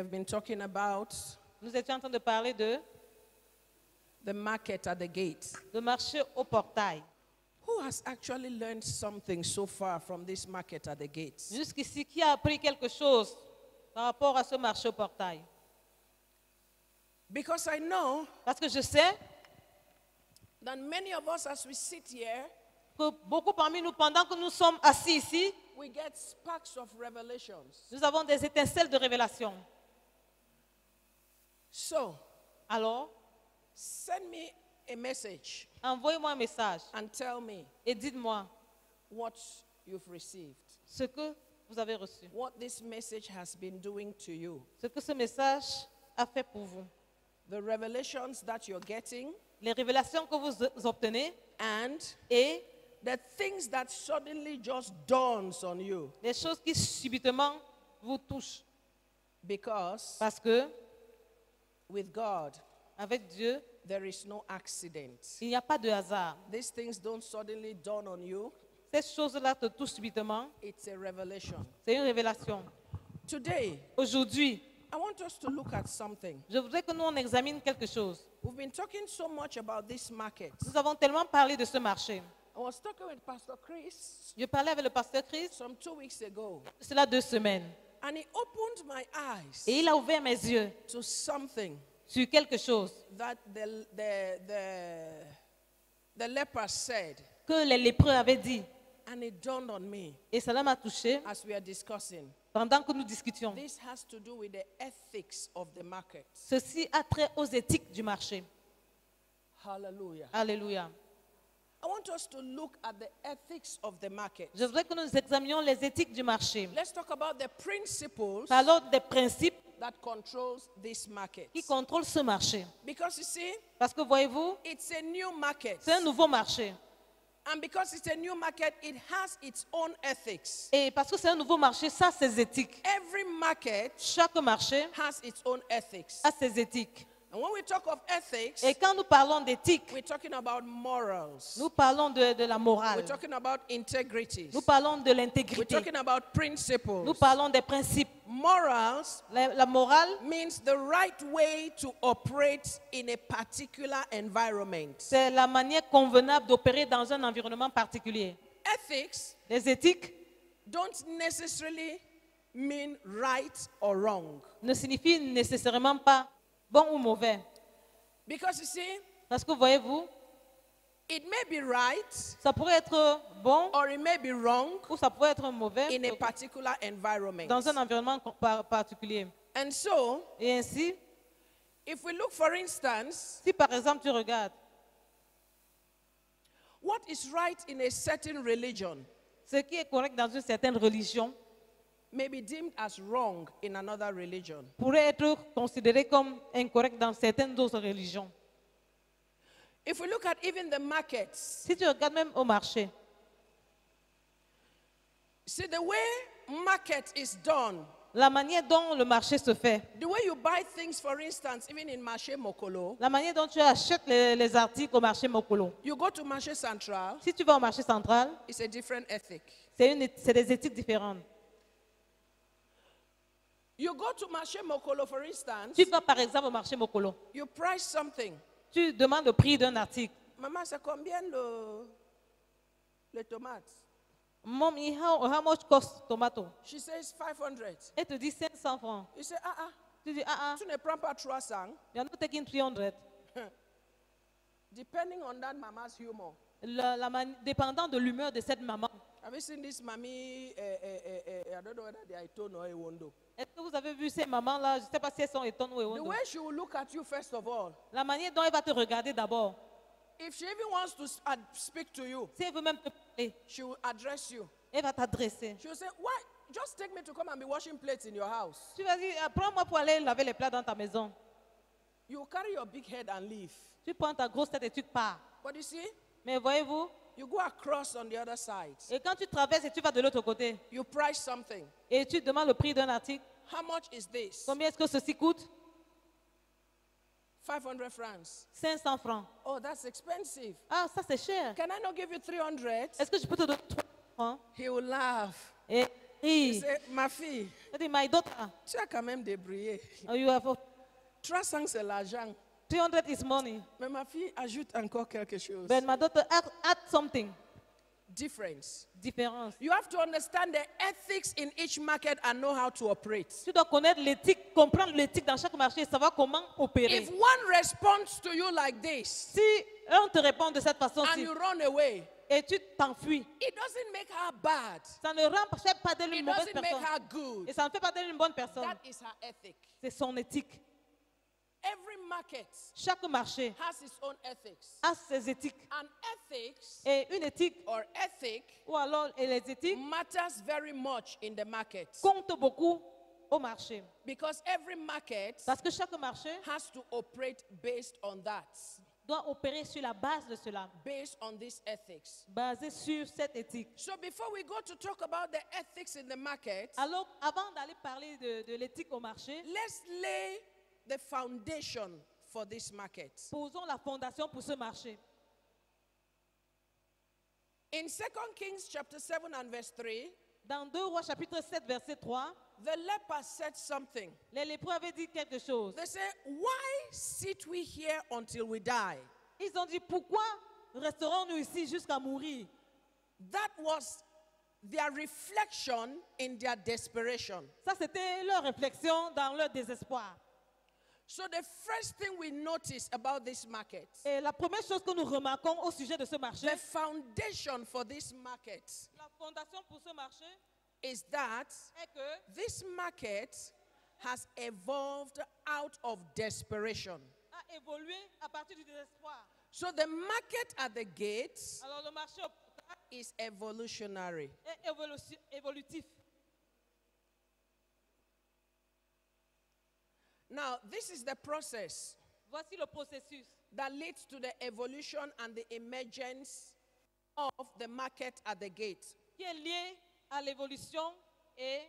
have been talking about Nous étions en train de parler de the market at the gate. le marché au portail. Who has actually learned something so far from this market at the gates? Jusqu'ici, qui a appris quelque chose par rapport à ce marché au portail? Because I know Parce que je sais that many of us, as we sit here, que beaucoup parmi nous, pendant que nous sommes assis ici, we get sparks of revelations. nous avons des étincelles de révélation. So, Alors, send me a message envoyez-moi un message and tell me et dites-moi what you've received, ce que vous avez reçu, what this message has been doing to you, ce que ce message a fait pour vous, the revelations that you're getting, les révélations que vous obtenez and et the things that suddenly just dawns on you. les choses qui subitement vous touchent. Because Parce que with God, avec Dieu, there is no accident. il n'y a pas de hasard. These things don't suddenly dawn on you. Ces choses-là te touchent subitement. It's a revelation. C'est une révélation. Today, Aujourd'hui, I want us to look at something. je voudrais que nous on examine quelque chose. We've been talking so much about this market. Nous avons tellement parlé de ce marché. I was talking with Pastor Chris Je parlais avec le pasteur Chris, some 2 weeks ago, cela 2 semaines. and he opened my eyes Et il a ouvert mes yeux to something sur quelque chose that the leper said, que les lépreux avaient dit. and it dawned on me Et cela m'a touché as we are discussing. pendant que nous discutions. This has to do with the ethics of the market. Ceci a trait aux éthiques du marché. Hallelujah. Alléluia. I want us to look at the ethics of the market. Je voudrais que nous examinions les éthiques du marché. Let's talk about the principles Parlons des principes that controls this market. qui contrôlent ce marché. Because you see, Parce que voyez-vous, it's a new market. c'est un nouveau marché. And because it's a new market, it has its own ethics. Et parce que c'est un nouveau marché, ça a ses éthiques. Every market Chaque marché has its own ethics. a ses éthiques. And when we talk of ethics, Et quand nous parlons d'éthique, we're talking about morals. nous parlons de la We're morale. talking about integrities. Nous parlons de We're l'intégrité. talking about principles. Nous parlons des principes. Morals La morale, means the right way to operate in a particular environment. c'est la manière convenable d'opérer dans un environnement particulier. Ethics Les éthiques don't necessarily mean right or wrong. ne signifient nécessairement pas bon ou mauvais. Because you see, Parce que voyez-vous, it may be right ça pourrait être bon or it may be wrong ou ça pourrait être mauvais in a particular environment. dans un environnement particulier. And so, Et ainsi, if we look, for instance, si par exemple tu regardes what is right in a certain religion ce qui est correct dans une certaine religion may be deemed as wrong in another religion. pourrait être considéré comme incorrect dans certaines autres religions. If we look at even the markets, Si tu regardes même au marché, see the way market is done, la manière dont le marché se fait, the way you buy things, for instance, even in Marché Mokolo, la manière dont tu achètes les articles au marché Mokolo. you go to Marché Central, Si tu vas au marché central, it's a different ethic. c'est des éthiques différentes. You go to Marché Mokolo, for instance, Tu vas par exemple au marché Mokolo, you price something. tu demandes le prix d'un article. Maman, c'est combien les tomates? Mommy, how much cost tomato? She says 500. Elle te dit 500 francs. You say, Tu dis, tu ne prends pas 300. you are not taking 300. Depending on that mama's humor. Dépendant de l'humeur de cette maman. Have you seen this mommy? I don't know whether they are Itono or Ewondo. Est-ce que vous avez vu ces mamans-là? Je ne sais pas si elles sont étonnées ou The étonnées. way she will look at you, first of all, La manière dont elle va te regarder d'abord. if she even wants to speak to you, Si elle veut même te parler, she will address you. elle va t'adresser. She will say, why? Just take me to come and be washing plates in your house. Tu vas dire, prends-moi pour aller laver les plats dans ta maison. You will carry your big head and leave. Tu prends ta grosse tête et tu pars. But you see, Mais voyez-vous, you go across on the other side. et quand tu traverses et tu vas de l'autre côté, You price something. et tu demandes le prix d'un article, How much is this? combien est-ce que ceci coûte? 500 francs. 500 francs. Oh, that's expensive. Ah, ça c'est cher. Can I not give you 300? Est-ce que je peux te donner 300 francs? He will laugh. Et He say, ma fille, said, my daughter, tu as quand même débrouillé. you have 300 c'est l'argent. 300 is money. Mais ma fille ajoute encore quelque chose. But my daughter add something. Difference. Différence. You have to understand the ethics in each market and know how to operate. Tu dois connaître l'éthique, comprendre l'éthique dans chaque marché et savoir comment opérer. If one responds to you like this Si on te répond de cette and façon-ci you run away, et tu t'enfuis, it doesn't make her bad. ça ne fait pas d'elle It une mauvaise doesn't make personne. her good. Et ça ne fait pas d'elle une bonne personne. That is her ethic. C'est son éthique. Every market Chaque marché has its own ethics. a ses éthiques. And ethics Et une éthique, or ethic ou alors et les éthiques, matters very much in the market. comptent beaucoup au marché. Because every market Parce que chaque marché has to operate based on that, doit opérer sur la base de cela, based on these ethics. basé sur cette éthique. So before we go to talk about the ethics in the market, Alors, avant d'aller parler de l'éthique au marché, let's lay the foundation for this market. posons la fondation pour ce marché. In 2 Kings chapter 7 and verse 3, Dans 2 Rois chapitre 7 verset 3, the lepers said something. les lépreux avaient dit quelque chose. They said, why sit we here until we die? Ils ont dit, pourquoi resterons-nous ici jusqu'à mourir? That was their reflection in their desperation. Ça, c'était leur réflexion dans leur désespoir. So the first thing we notice about this market, Et la première chose que nous remarquons au sujet de ce marché, the foundation for this market, la fondation pour ce marché is that est que this market has evolved out of desperation. a évolué à partir du désespoir. So the market at the gates Alors le marché is evolutionary. est évolutif. Now, this is the process Voici le processus that leads to the evolution and the emergence of the market at the gate. qui est lié à l'évolution et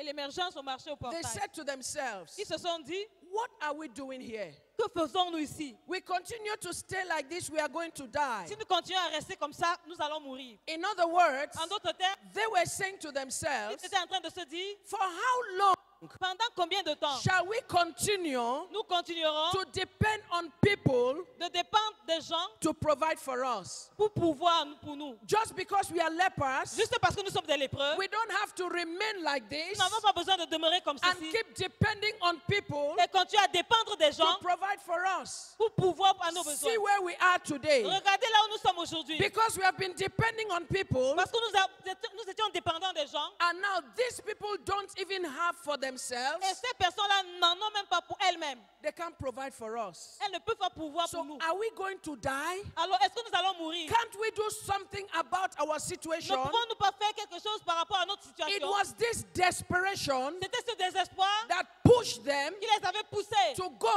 l'émergence au marché au They portail. said to themselves, Ils se sont dit, what are we doing here? que faisons-nous ici? We continue to stay like this, we are going to die. Si nous continuons à rester comme ça, nous allons mourir. In other words, En d'autres termes, they were saying to ils themselves, étaient en train de se dire, for how long pendant combien de temps shall we continue nous continuerons to depend on people de dépendre des gens to provide for us? pour pouvoir pour nous? Just because we are lepers, Juste parce que nous sommes des lépreux, we don't have to remain like nous this n'avons pas besoin de demeurer comme and ceci keep depending on people et continuer à dépendre des to gens provide for us. pour pouvoir à nos besoins. See where we are today. Regardez là où nous sommes aujourd'hui. Because we have been depending on people, Parce que nous étions dépendants des gens and now these people don't even have for themselves. et ces personnes-là n'en ont même pas pour elles-mêmes. They can't provide for us. Elles ne peuvent pas pouvoir So pour nous. are we going to die? Alors, est-ce que nous allons mourir? Can't we do something about our Ne situation? pouvons-nous pas faire quelque chose par rapport à notre It situation? was this desperation C'était ce désespoir that pushed them qui les avait poussés to go,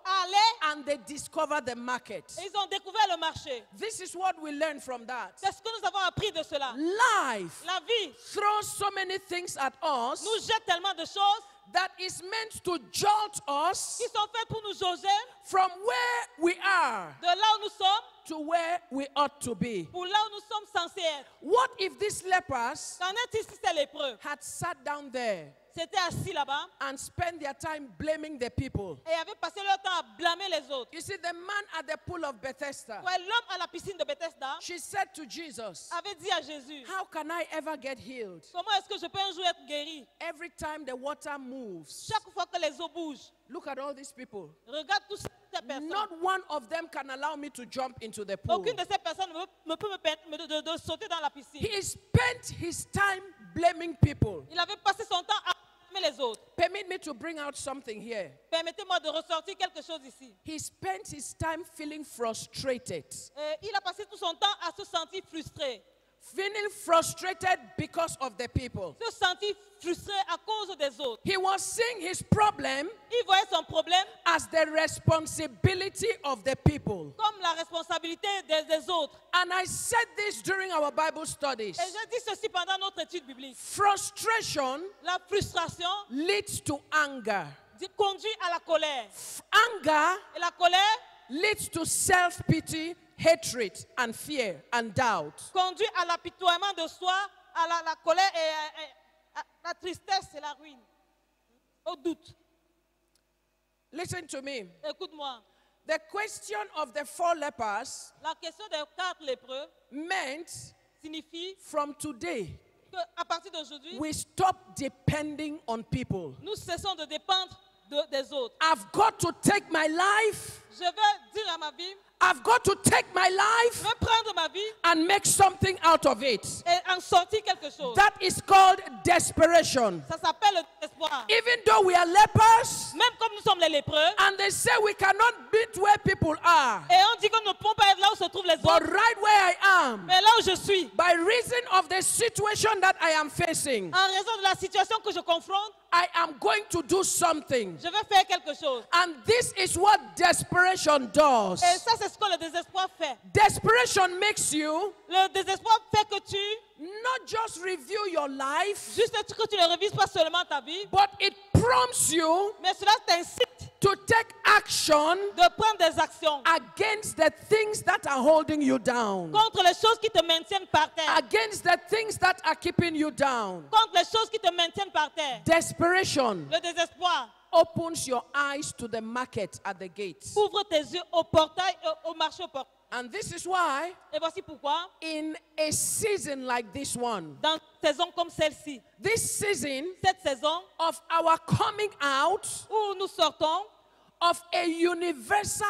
à aller and they discovered the market. et ils ont découvert le marché. This is what we learn from that. C'est ce que nous avons appris de cela. Life La vie throws so many things at us nous jette tellement de choses that is meant to jolt us qui sont faites pour nous jauger from where we are de là où nous sommes to where we ought to be. pour là où nous sommes censés être. What if these lepers Qu'en est-il si ces lépreux had sat down there s'étaient assis là-bas and spent their time blaming the people? et avaient passé leur temps à blâmer les autres? You see, the man at the pool of Bethesda, Ouais, l'homme à la piscine de Bethesda she said to Jesus, avait dit à Jésus, how can I ever get healed? comment est-ce que je peux un jour être guéri? Every time the water moves. Chaque fois que les eaux bougent, Look at all these people. regarde toutes ces personnes. Not one of them can allow me to jump into the pool. Aucune de ces personnes ne peut me permettre de sauter dans la piscine. He spent his time blaming people. Il avait passé son temps à blâmer les autres. Permit me to bring out something here. Permettez-moi de ressortir quelque chose ici. He spent his time feeling frustrated. Il a passé tout son temps à se sentir frustré. Feeling frustrated because of the people. Se sentir frustré à cause des autres. He was seeing his problem Il voyait son problème as the responsibility of the people. comme la responsabilité des autres. And I said this during our Bible studies. Et j'ai dit ceci pendant notre étude biblique. Frustration La frustration leads to anger. conduit à la colère. Anger Et la colère leads to self-pity, hatred, and fear and doubt. conduit à l'apitoiement de soi, à la colère et à la tristesse et la ruine, au doute. Listen to me. Écoute-moi. The question of the 4 lepers La question des 4 lépreux meant signifie from today, qu'à partir d'aujourd'hui, we stop depending on people. nous cessons de dépendre des autres. I've got to take my life. Je vais dire à ma vie, I've got to take my life je vais prendre ma vie and make something out of it. et en sortir quelque chose. That is called desperation. Ça s'appelle le désespoir. Even though we are lepers, Même comme nous sommes les lépreux, and they say we cannot beat where people are, et on dit que nous ne pouvons pas être là où se trouvent les but autres, right where I am, mais là où je suis, by reason of the situation that I am facing, en raison de la situation que je confronte, I am going to do something. je vais faire quelque chose. And this is what desperation does. Et ça, c'est ce que le désespoir fait. Desperation makes you Le désespoir fait que tu, not just review your life, juste que tu ne revises pas seulement ta vie, but it prompts you mais cela t'incite to take action de prendre des actions against the things that are holding you down, contre les choses qui te maintiennent par terre. against the things that are keeping you down. Contre les choses qui te maintiennent par terre. Desperation Le désespoir opens your eyes to the market at the gates. ouvre tes yeux au portail, au marché au portail. And this is why, Et voici pourquoi, in a season like this one, dans une saison comme celle-ci, this season cette saison of our coming out où nous sortons of a universal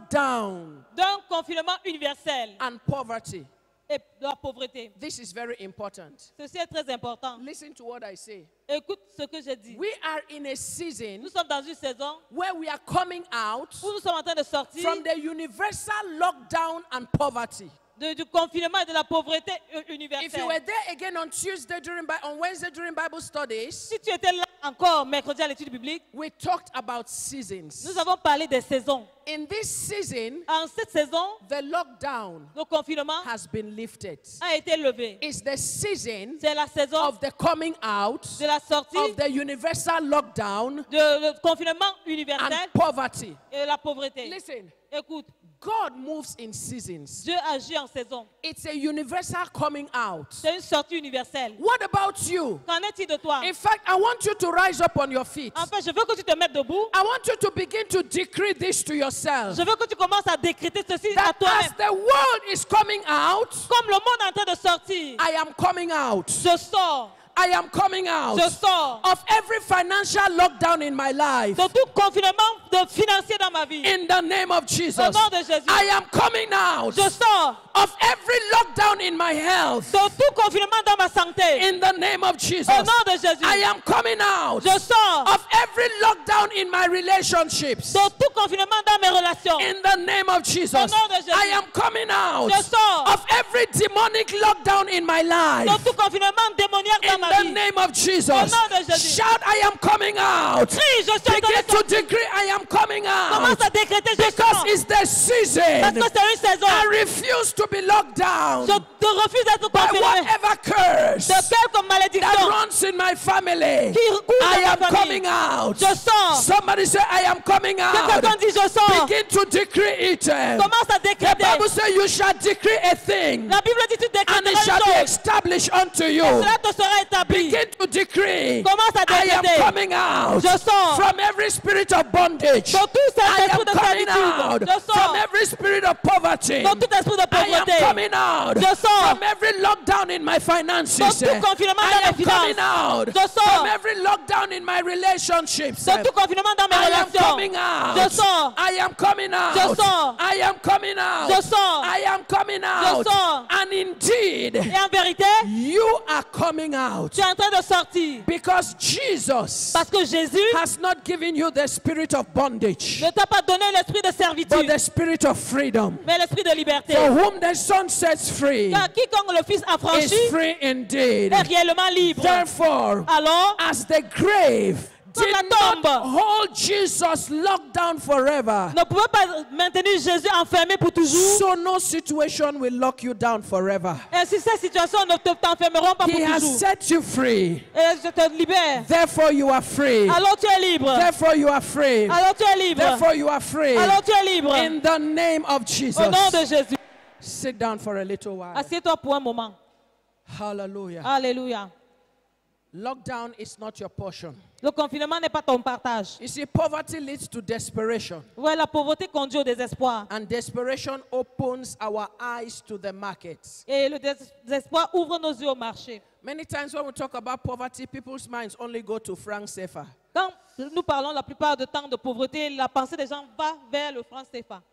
lockdown d'un confinement universel and poverty. et de la pauvreté. This is very important. Ceci est très important. Listen to what I say. Écoute ce que je dis. We are in a season Nous sommes dans une saison where we are coming out où nous sommes en train de sortir from the universal lockdown and poverty. du confinement et de la pauvreté If you universelle. were there again on Wednesday during Bible studies, Si tu étais là encore mercredi à l'étude biblique, we talked about seasons. nous avons parlé des saisons. In this season, En cette saison, the lockdown le confinement has been lifted. a été levé. It's the season C'est la saison of the coming out de la sortie of the universal lockdown de confinement universel and poverty. et de la pauvreté. Listen, Écoute, God moves in seasons. Dieu agit en saison. It's a universal coming out. C'est une sortie universelle. What about you? Qu'en est-il de toi? In fact, I want you to rise up on your feet. En fait, je veux que tu te mettes debout. I want you to begin to decree this to yourself. Je veux que tu commences à décréter ceci à That toi-même. as the world is coming out, Comme le monde est en train de sortir, I am coming out. je sors. I am coming out Je sors of every financial lockdown in my life. de tout confinement financier dans ma vie. In the name of Jesus, Au nom de Jésus. I am coming out Je sors of every lockdown in my health. de tout confinement dans ma santé. In the name of Jesus, Au nom de Jésus. I am coming out Je sors of every lockdown in my relationships. de tout confinement dans mes relations. In the name of Jesus, Au nom de Jésus. I am coming out Je sors of every demonic lockdown in my life. de tout confinement démoniaque dans In ma the vie. name of Jesus, Au nom de Jésus. shout, I am coming out. Crie, je suis en train Begin de to sortir. decree, I am coming out. Commence à décréter, je Because sors. it's the season. Parce que c'est une saison. I refuse to be locked down Je te refuse d'être by confiné. whatever curse De quelque that malédiction runs in my family. qui court I dans am ma coming famille. out. Je sors. Somebody say, I am coming Que out. quelqu'un dise je sors. Begin to decree it. Commence à The décréter. Bible says you shall decree a thing La Bible dit tu and it décréteras shall be une chose. established unto you. Cela te sera établi. Begin to decree. Commence à I am décréter. coming out Je sors. from every spirit of bondage. De tout cet I am esprit de coming servitude. out Je from sors. every spirit of poverty. De tout esprit de I am pauvreté. coming out Je sors. from every lockdown in my finances. De tout confinement I dans am mes coming finances. out Je sors. from every lockdown in my relationships. De tout confinement dans mes I am relations. coming out. Je sors. I am coming out. Je sors. I am coming out. Je sors. I am coming out. sors. And indeed, Et en vérité, you are coming out tu es en train de sortir. because Jesus Parce que Jésus has not given you the spirit of bondage, ne t'a pas donné l'esprit de but servitude, the spirit of freedom. mais l'esprit de liberté. For whom the Son sets free Car quiconque le Fils is affranchi free indeed. est réellement libre. Therefore, Alors, as the grave Comme did la not tombe hold Jesus locked down forever, ne pouvait pas maintenir Jésus enfermé pour toujours. so no situation will lock you down forever. Ainsi, ces situations ne t'enfermeront pas pour He has toujours. set you free. Et je te libère. Therefore you are free. Alors tu es libre. Therefore you are free. Alors tu es libre. Therefore you are free. Alors tu es libre. In the name of Au nom de Jesus. Jésus. Sit down for a little while. Assieds-toi pour un moment. Hallelujah. Alléluia. Lockdown is not your portion. Le confinement n'est pas ton partage. You see, poverty leads to desperation. Ouais, la pauvreté conduit au désespoir. And desperation opens our eyes to the markets. Et le désespoir ouvre nos yeux au marché. Many times when we talk about poverty, people's minds only go to franc CFA. Quand nous parlons la plupart du temps de pauvreté, la pensée des gens va vers le franc CFA.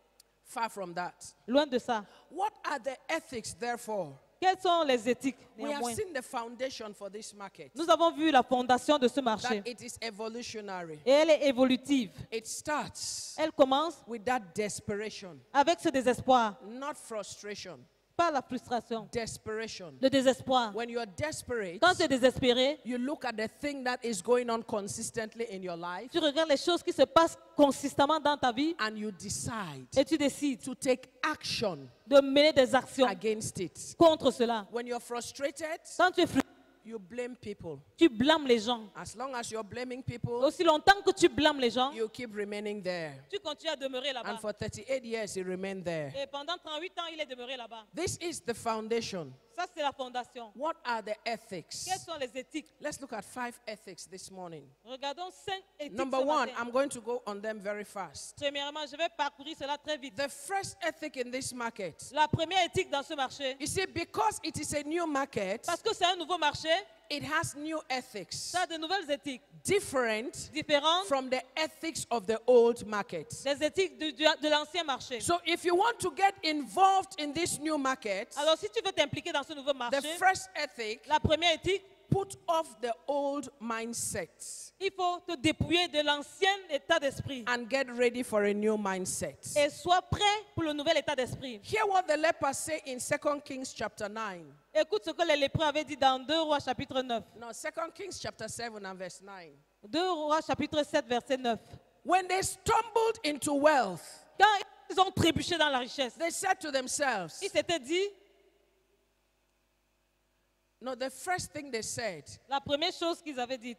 Far from that. Loin de ça. What are the ethics, therefore? Quelles sont les éthiques We have néanmoins? seen the foundation for this market. Nous avons vu la fondation de ce marché. That it is evolutionary. Et elle est évolutive. It starts Elle commence with that desperation, avec ce désespoir, not frustration. pas la frustration, Desperation. le désespoir. When you're desperate, Quand tu es désespéré, you look at the thing that is going on consistently in your life tu regardes les choses qui se passent consistamment dans ta vie and you decide et tu décides to take action de mener des actions against it. contre cela. When you're frustrated, Quand tu es frustré, you blame people. tu blâmes les gens. As long as you're blaming people, Aussi longtemps que tu blâmes les gens, you keep remaining there. tu continues à demeurer là-bas. And for 38 years, he remained there. Et pendant 38 ans, il est demeuré là-bas. This is the foundation. Ça, c'est la fondation. What are the ethics? Quelles sont les éthiques? Let's look at 5 ethics this morning. Regardons 5 éthiques Number ce 1, matin. I'm going to go on them very fast. Premièrement, je vais parcourir cela très vite. The first ethic in this market, La première éthique dans ce marché, you see, because it is a new market, parce que c'est un nouveau marché, it has new ethics, ça a de nouvelles éthiques different différentes from the ethics of the old market. des éthiques de l'ancien marché. So if you want to get involved in this new market, Alors, si tu veux t'impliquer dans ce nouveau the marché, first ethic, la première éthique, put off the old mindset il faut te dépouiller de l'ancien état d'esprit and get ready for a new mindset. et sois prêt pour le nouvel état d'esprit. Hear what the lepers say in 2 Kings chapter 9. Écoute ce que les lépreux avaient dit dans 2 Rois chapitre 9. No, 2 Kings chapter 7 and verse 9. 2 Rois chapitre 7 verset 9. When they stumbled into wealth, Quand ils ont trébuché dans la richesse, they said to themselves, ils s'étaient dit, no, the first thing they said la première chose qu'ils avaient dit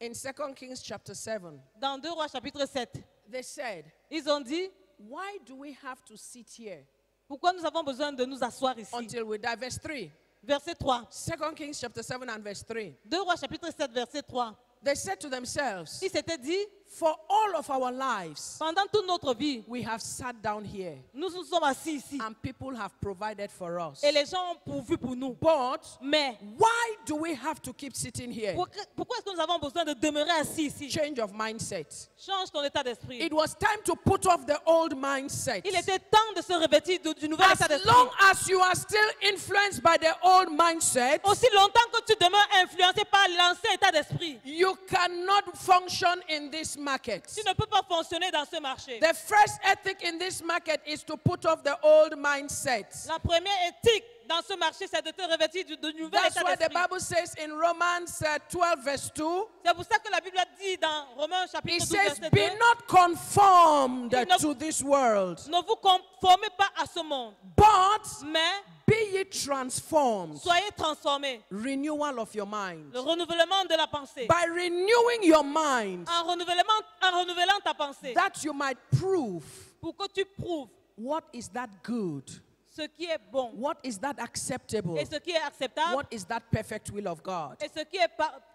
in 2 Kings chapter 7, dans 2 Rois chapitre 7, they said, ils ont dit, why do we have to sit here pourquoi nous avons besoin de nous asseoir ici? until we die? Verse 3. Verset 3. 2 Kings chapter 7 and verse 3. 2 Rois chapitre 7 verset 3. They said to themselves, Ils s'étaient dit, for all of our lives, pendant toute notre vie, we have sat down here nous nous sommes assis ici and people have provided for us. et les gens ont pourvu pour nous. But Mais why do we have to keep sitting here? pourquoi est-ce que nous avons besoin de demeurer assis ici? Change of mindset. Change ton état d'esprit. It was time to put off the old mindset. Il était temps de se revêtir du nouvel état As d'esprit. long as you are still influenced by the old mindset, Aussi longtemps que tu demeures influencé par l'ancien état d'esprit, you cannot function in this market. tu ne peux pas fonctionner dans ce marché. The first ethic in this market is to put off the old mindset. La première éthique dans ce marché, c'est de te revêtir du nouvel That's état why the d'esprit. Bible says in Romans 12 verse 2, C'est pour ça que la Bible dit dans Romains it chapitre 12 says, verset 2, be not conformed Il ne- to this world, ne vous conformez pas à ce monde, but mais be ye transformed. soyez transformés. Renewal of your mind. Le renouvellement de la pensée. By renewing your mind, En renouvelant ta pensée, that you might prove pour que tu prouves what is that good, ce qui est bon what is that acceptable, et ce qui est acceptable what is that perfect will of God. et ce qui est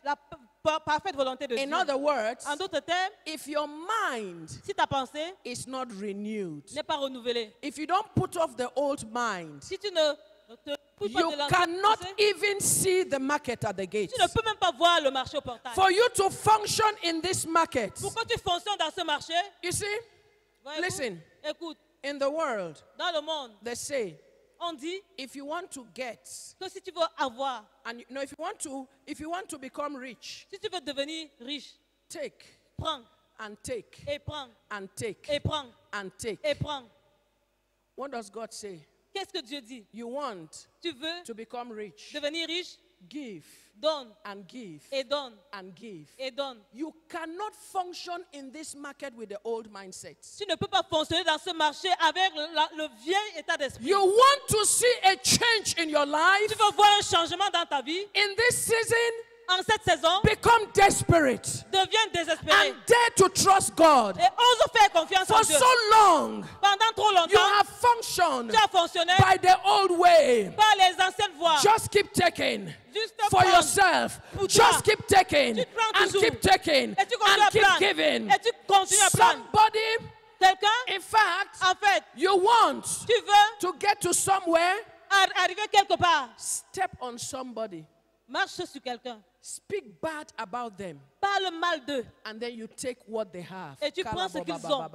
la parfaite volonté de In Dieu. other words, En d'autres termes, if your mind si ta pensée is not renewed, n'est pas renouvelée, if you don't put off the old mind, si tu ne te couches pas you de l'ancienne cannot pensée, even see the market at the gate. tu ne peux même pas voir le marché au portail. For you to function in this market, Pour que tu fonctionnes dans ce marché, you see, voyez-vous, listen, écoute, in the world, dans le monde, they say, on dit if you want to get, que si tu veux avoir, and if you want to become rich, si tu veux devenir riche, take prends and take et prends and take et prends and take. et prends. What does God say? Qu'est-ce que Dieu dit? You want Tu veux to become rich, devenir riche? give Donne and give et donne and give. et donne. You cannot function in this market with the old mindset. Tu ne peux pas fonctionner dans ce marché avec le vieil état d'esprit. You want to see a change in your life. Tu veux voir un changement dans ta vie. In this season, en cette saison, become desperate deviennent désespérés and dare to trust God. et osent faire confiance en For Dieu. so long, Pendant trop you longtemps, have functioned tu as fonctionné by the old way. par les anciennes voies. Just keep taking Juste for prendre yourself. pour Just toi. keep taking Tu prends and toujours. keep taking Et tu continues and à keep prendre. giving. Et tu continues à prendre. Somebody, Quelqu'un, in fact, en fait, you want tu veux to get to somewhere, arriver quelque part. step on somebody, Marche sur quelqu'un. speak bad about them, Parle mal d'eux. and then you take what they have. Et tu prends ce qu'ils ont.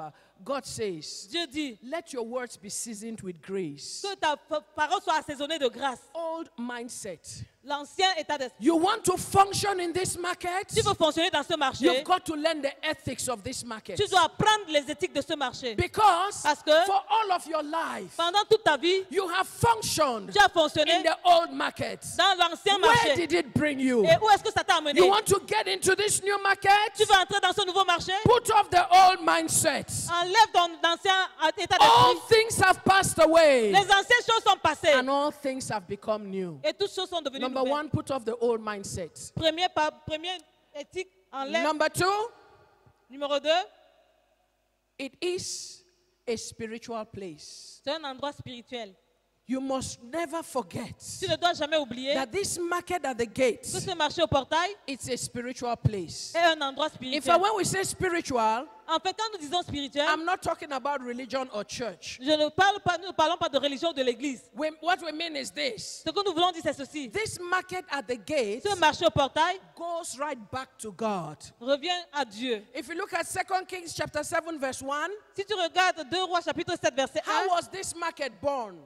God says, Dieu dit let your words be seasoned with grace. que ta parole soit assaisonnée de grâce. Old mindset. L'ancien état d'esprit. You want to function in this market? Tu veux fonctionner dans ce marché, You've got to learn the ethics of this market. tu dois apprendre les éthiques de ce marché. Because Parce que for all of your life, pendant toute ta vie, you have functioned tu as in fonctionné the old market. dans l'ancien Where marché. did it bring you? Et où est-ce que ça t'a amené? You want to get into this new market? Tu veux entrer dans ce nouveau marché? Put off the old mindset. Enlève ton ancien état All d'esprit. things have passed away, Les anciennes choses sont passées and all things have become new. et toutes choses sont devenues Number nouvelles. one, put off the old mindset. Première éthique, enlève. Number two, Numéro 2, it is a spiritual place. c'est un endroit spirituel. You must never forget Tu ne dois jamais oublier that this market at the que gate, ce marché au portail it's a spiritual place. est un endroit In fact, spirituel. when we say spiritual, En fait, quand nous disons spirituel, I'm not talking about religion or church. nous ne parlons pas de religion ou de l'église. What we mean is this. Ce que nous voulons dire, c'est ceci. This market at the gate Ce marché au portail goes right back to God. revient à Dieu. If you look at 2 Kings chapter 7 verse 1, Si tu regardes 2 Rois chapitre 7 verset 1, how was this market born?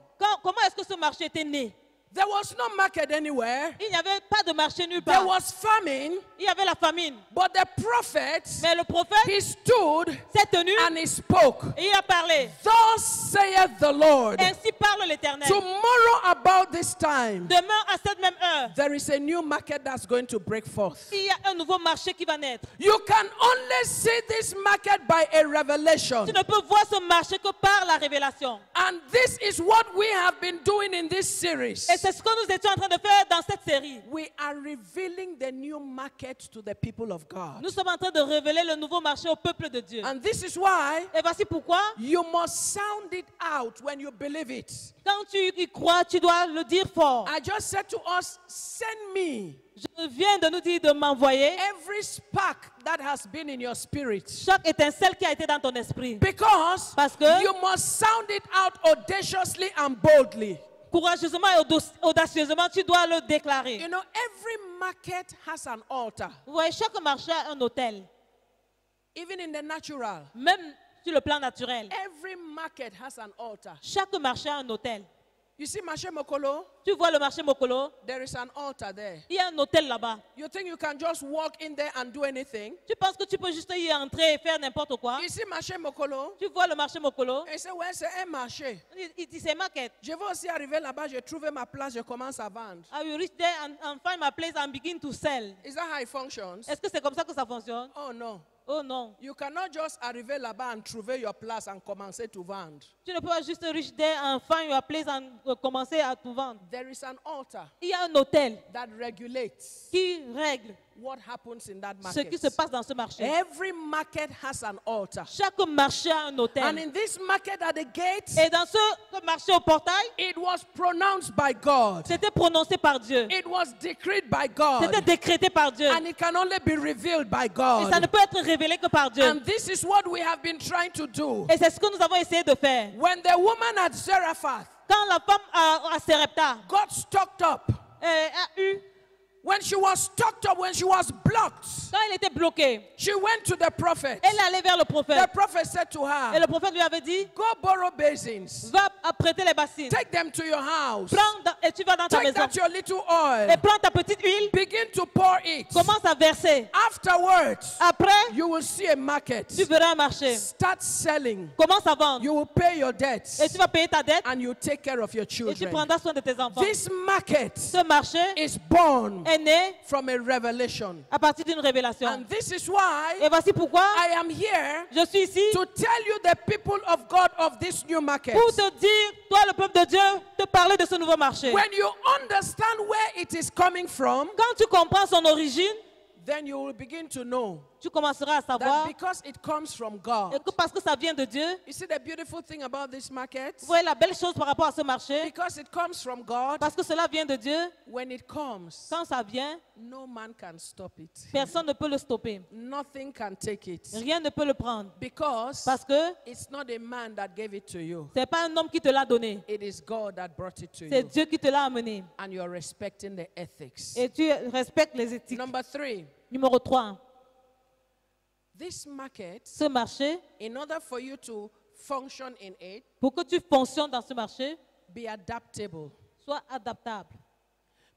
comment est-ce que ce marché était né? There was no market anywhere. Il n'y avait pas de marché nulle There part. was famine, Il y avait la famine. but the prophet, Mais le prophète he stood s'est tenu and he spoke. et il a parlé. Thus saith the Lord, Ainsi parle l'Éternel. tomorrow about this time, Demain à cette même heure, there is a new market that's going to break forth. il y a un nouveau marché qui va naître. You can only see this market by a revelation. Tu ne peux voir ce marché que par la révélation. And this is what we have been doing in this series. Et c'est ce que nous étions en train de faire dans cette série. We are revealing the new market to the people of God. Nous sommes en train de révéler le nouveau marché au peuple de Dieu. And this is why Et voici pourquoi, you must sound it out when you believe it. quand tu y crois, tu dois le dire fort. I just said to us, send me Je viens de nous dire de m'envoyer every spark that has been in your spirit. chaque étincelle qui a été dans ton esprit. Because Parce que you must sound it out audaciously and boldly. courageusement et audacieusement, tu dois le déclarer. You know, every market has an altar. Vous voyez, chaque marché a un hôtel, Even in the natural, même sur le plan naturel. every market has an altar. Chaque marché a un hôtel. You see Marché Mokolo? Tu vois le marché Mokolo, There is an altar there. il y a un hôtel là-bas. You think you can just walk in there and do anything? Tu penses que tu peux juste y entrer et faire n'importe quoi? You see Marché Mokolo? Tu vois le marché Mokolo, Et c'est ouais, c'est un marché. il dit c'est market. Je vais aussi arriver là-bas, j'ai trouvé ma place, je commence à vendre. I will reach there and find my place and begin to sell. Is that how it functions? Est-ce que c'est comme ça que ça fonctionne? Oh no. Oh non. You cannot just arriver là-bas and trouver your place and commencer to vendre. Tu ne peux pas juste reach there and find your place and commencer à tout vendre. There is an altar Il y a un hôtel that regulates qui règle what happens in that ce market. qui se passe dans ce marché. Every market has an altar. Chaque marché a un And hôtel. in this market at the gate, Et dans ce marché au portail, it was pronounced by God. c'était prononcé par Dieu. It was decreed by God. C'était décrété par Dieu. And it can only be revealed by Et ça ne God. peut être révélé que par Dieu. And this is what we have been trying to do. Et c'est ce que nous avons essayé de faire. When the woman at Zarephath Quand la femme à Sarepta got stocked up, a eu, when she was stocked up, when she was blocked, quand elle était bloquée, she went to the prophet. elle allait vers le The prophète. prophet said to Et her, le prophète lui avait dit, go borrow basins, va prêter les bassines. take them to your house, Et tu vas dans ta take maison. that your little oil, Et prends ta petite huile. begin to pour it. Commence à verser. Afterwards, Après, you will see a market. tu verras un marché. Start selling. Commence à vendre. You will pay your debts Et tu vas payer ta dette. and you take care of your Et tu children. prendras soin de tes enfants. This market Ce marché is born est né from a revelation. à partir d'une révélation. And this is why Et voici pourquoi I am here je suis ici to tell you the people of God of this new market. pour te dire, toi le peuple de Dieu, te parler de ce nouveau marché. When you understand where it is coming from, Quand tu comprends son origine, then you will begin to know tu commenceras à that savoir because it comes from et God. que parce que ça vient de Dieu, You see the beautiful thing about this market? vous voyez la belle chose par rapport à ce marché, Because it comes from God, parce que cela vient de Dieu, when it comes, quand ça vient, no man can stop it. personne ne peut le stopper. Nothing can take it. Rien ne peut le prendre. Because Parce que it's not a man that gave it to you. ce n'est pas un homme qui te l'a donné. It is God that brought it to C'est you. Dieu qui te l'a amené. And you're respecting the ethics. Et tu respectes les éthiques. Number 3, Numéro 3. this market, Ce marché, in order for you to function in it, pour que tu fonctionnes dans ce marché, be adaptable. sois adaptable.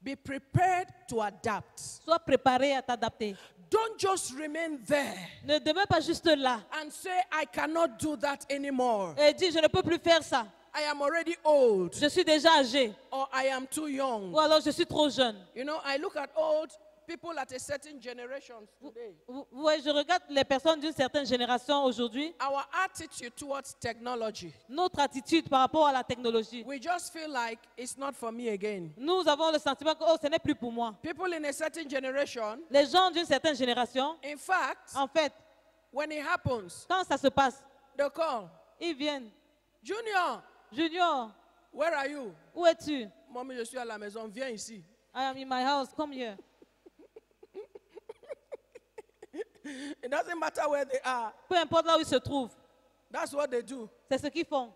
Be prepared to adapt. Sois préparé à t'adapter. Don't just remain there Ne demeure pas juste là and say, I cannot do that anymore. et dis je ne peux plus faire ça. I am already old, Je suis déjà âgé or I am too young. ou alors je suis trop jeune. You know, I look at old people at a certain generation today. Je regarde les personnes d'une certaine génération aujourd'hui. Our attitude towards technology, Notre attitude par rapport à la technologie. we just feel like it's not for me again. Nous avons le sentiment que oh, ce n'est plus pour moi. People in a certain generation, Les gens d'une certaine génération, in fact, en fait, when it happens, quand ça se passe, they call, ils viennent. Junior, Junior, where are you? où es-tu? Mommy, je suis à la maison, viens ici. I am in my house, come here. It doesn't matter where they are. Peu importe là où ils se trouvent, That's what they do. c'est ce qu'ils font.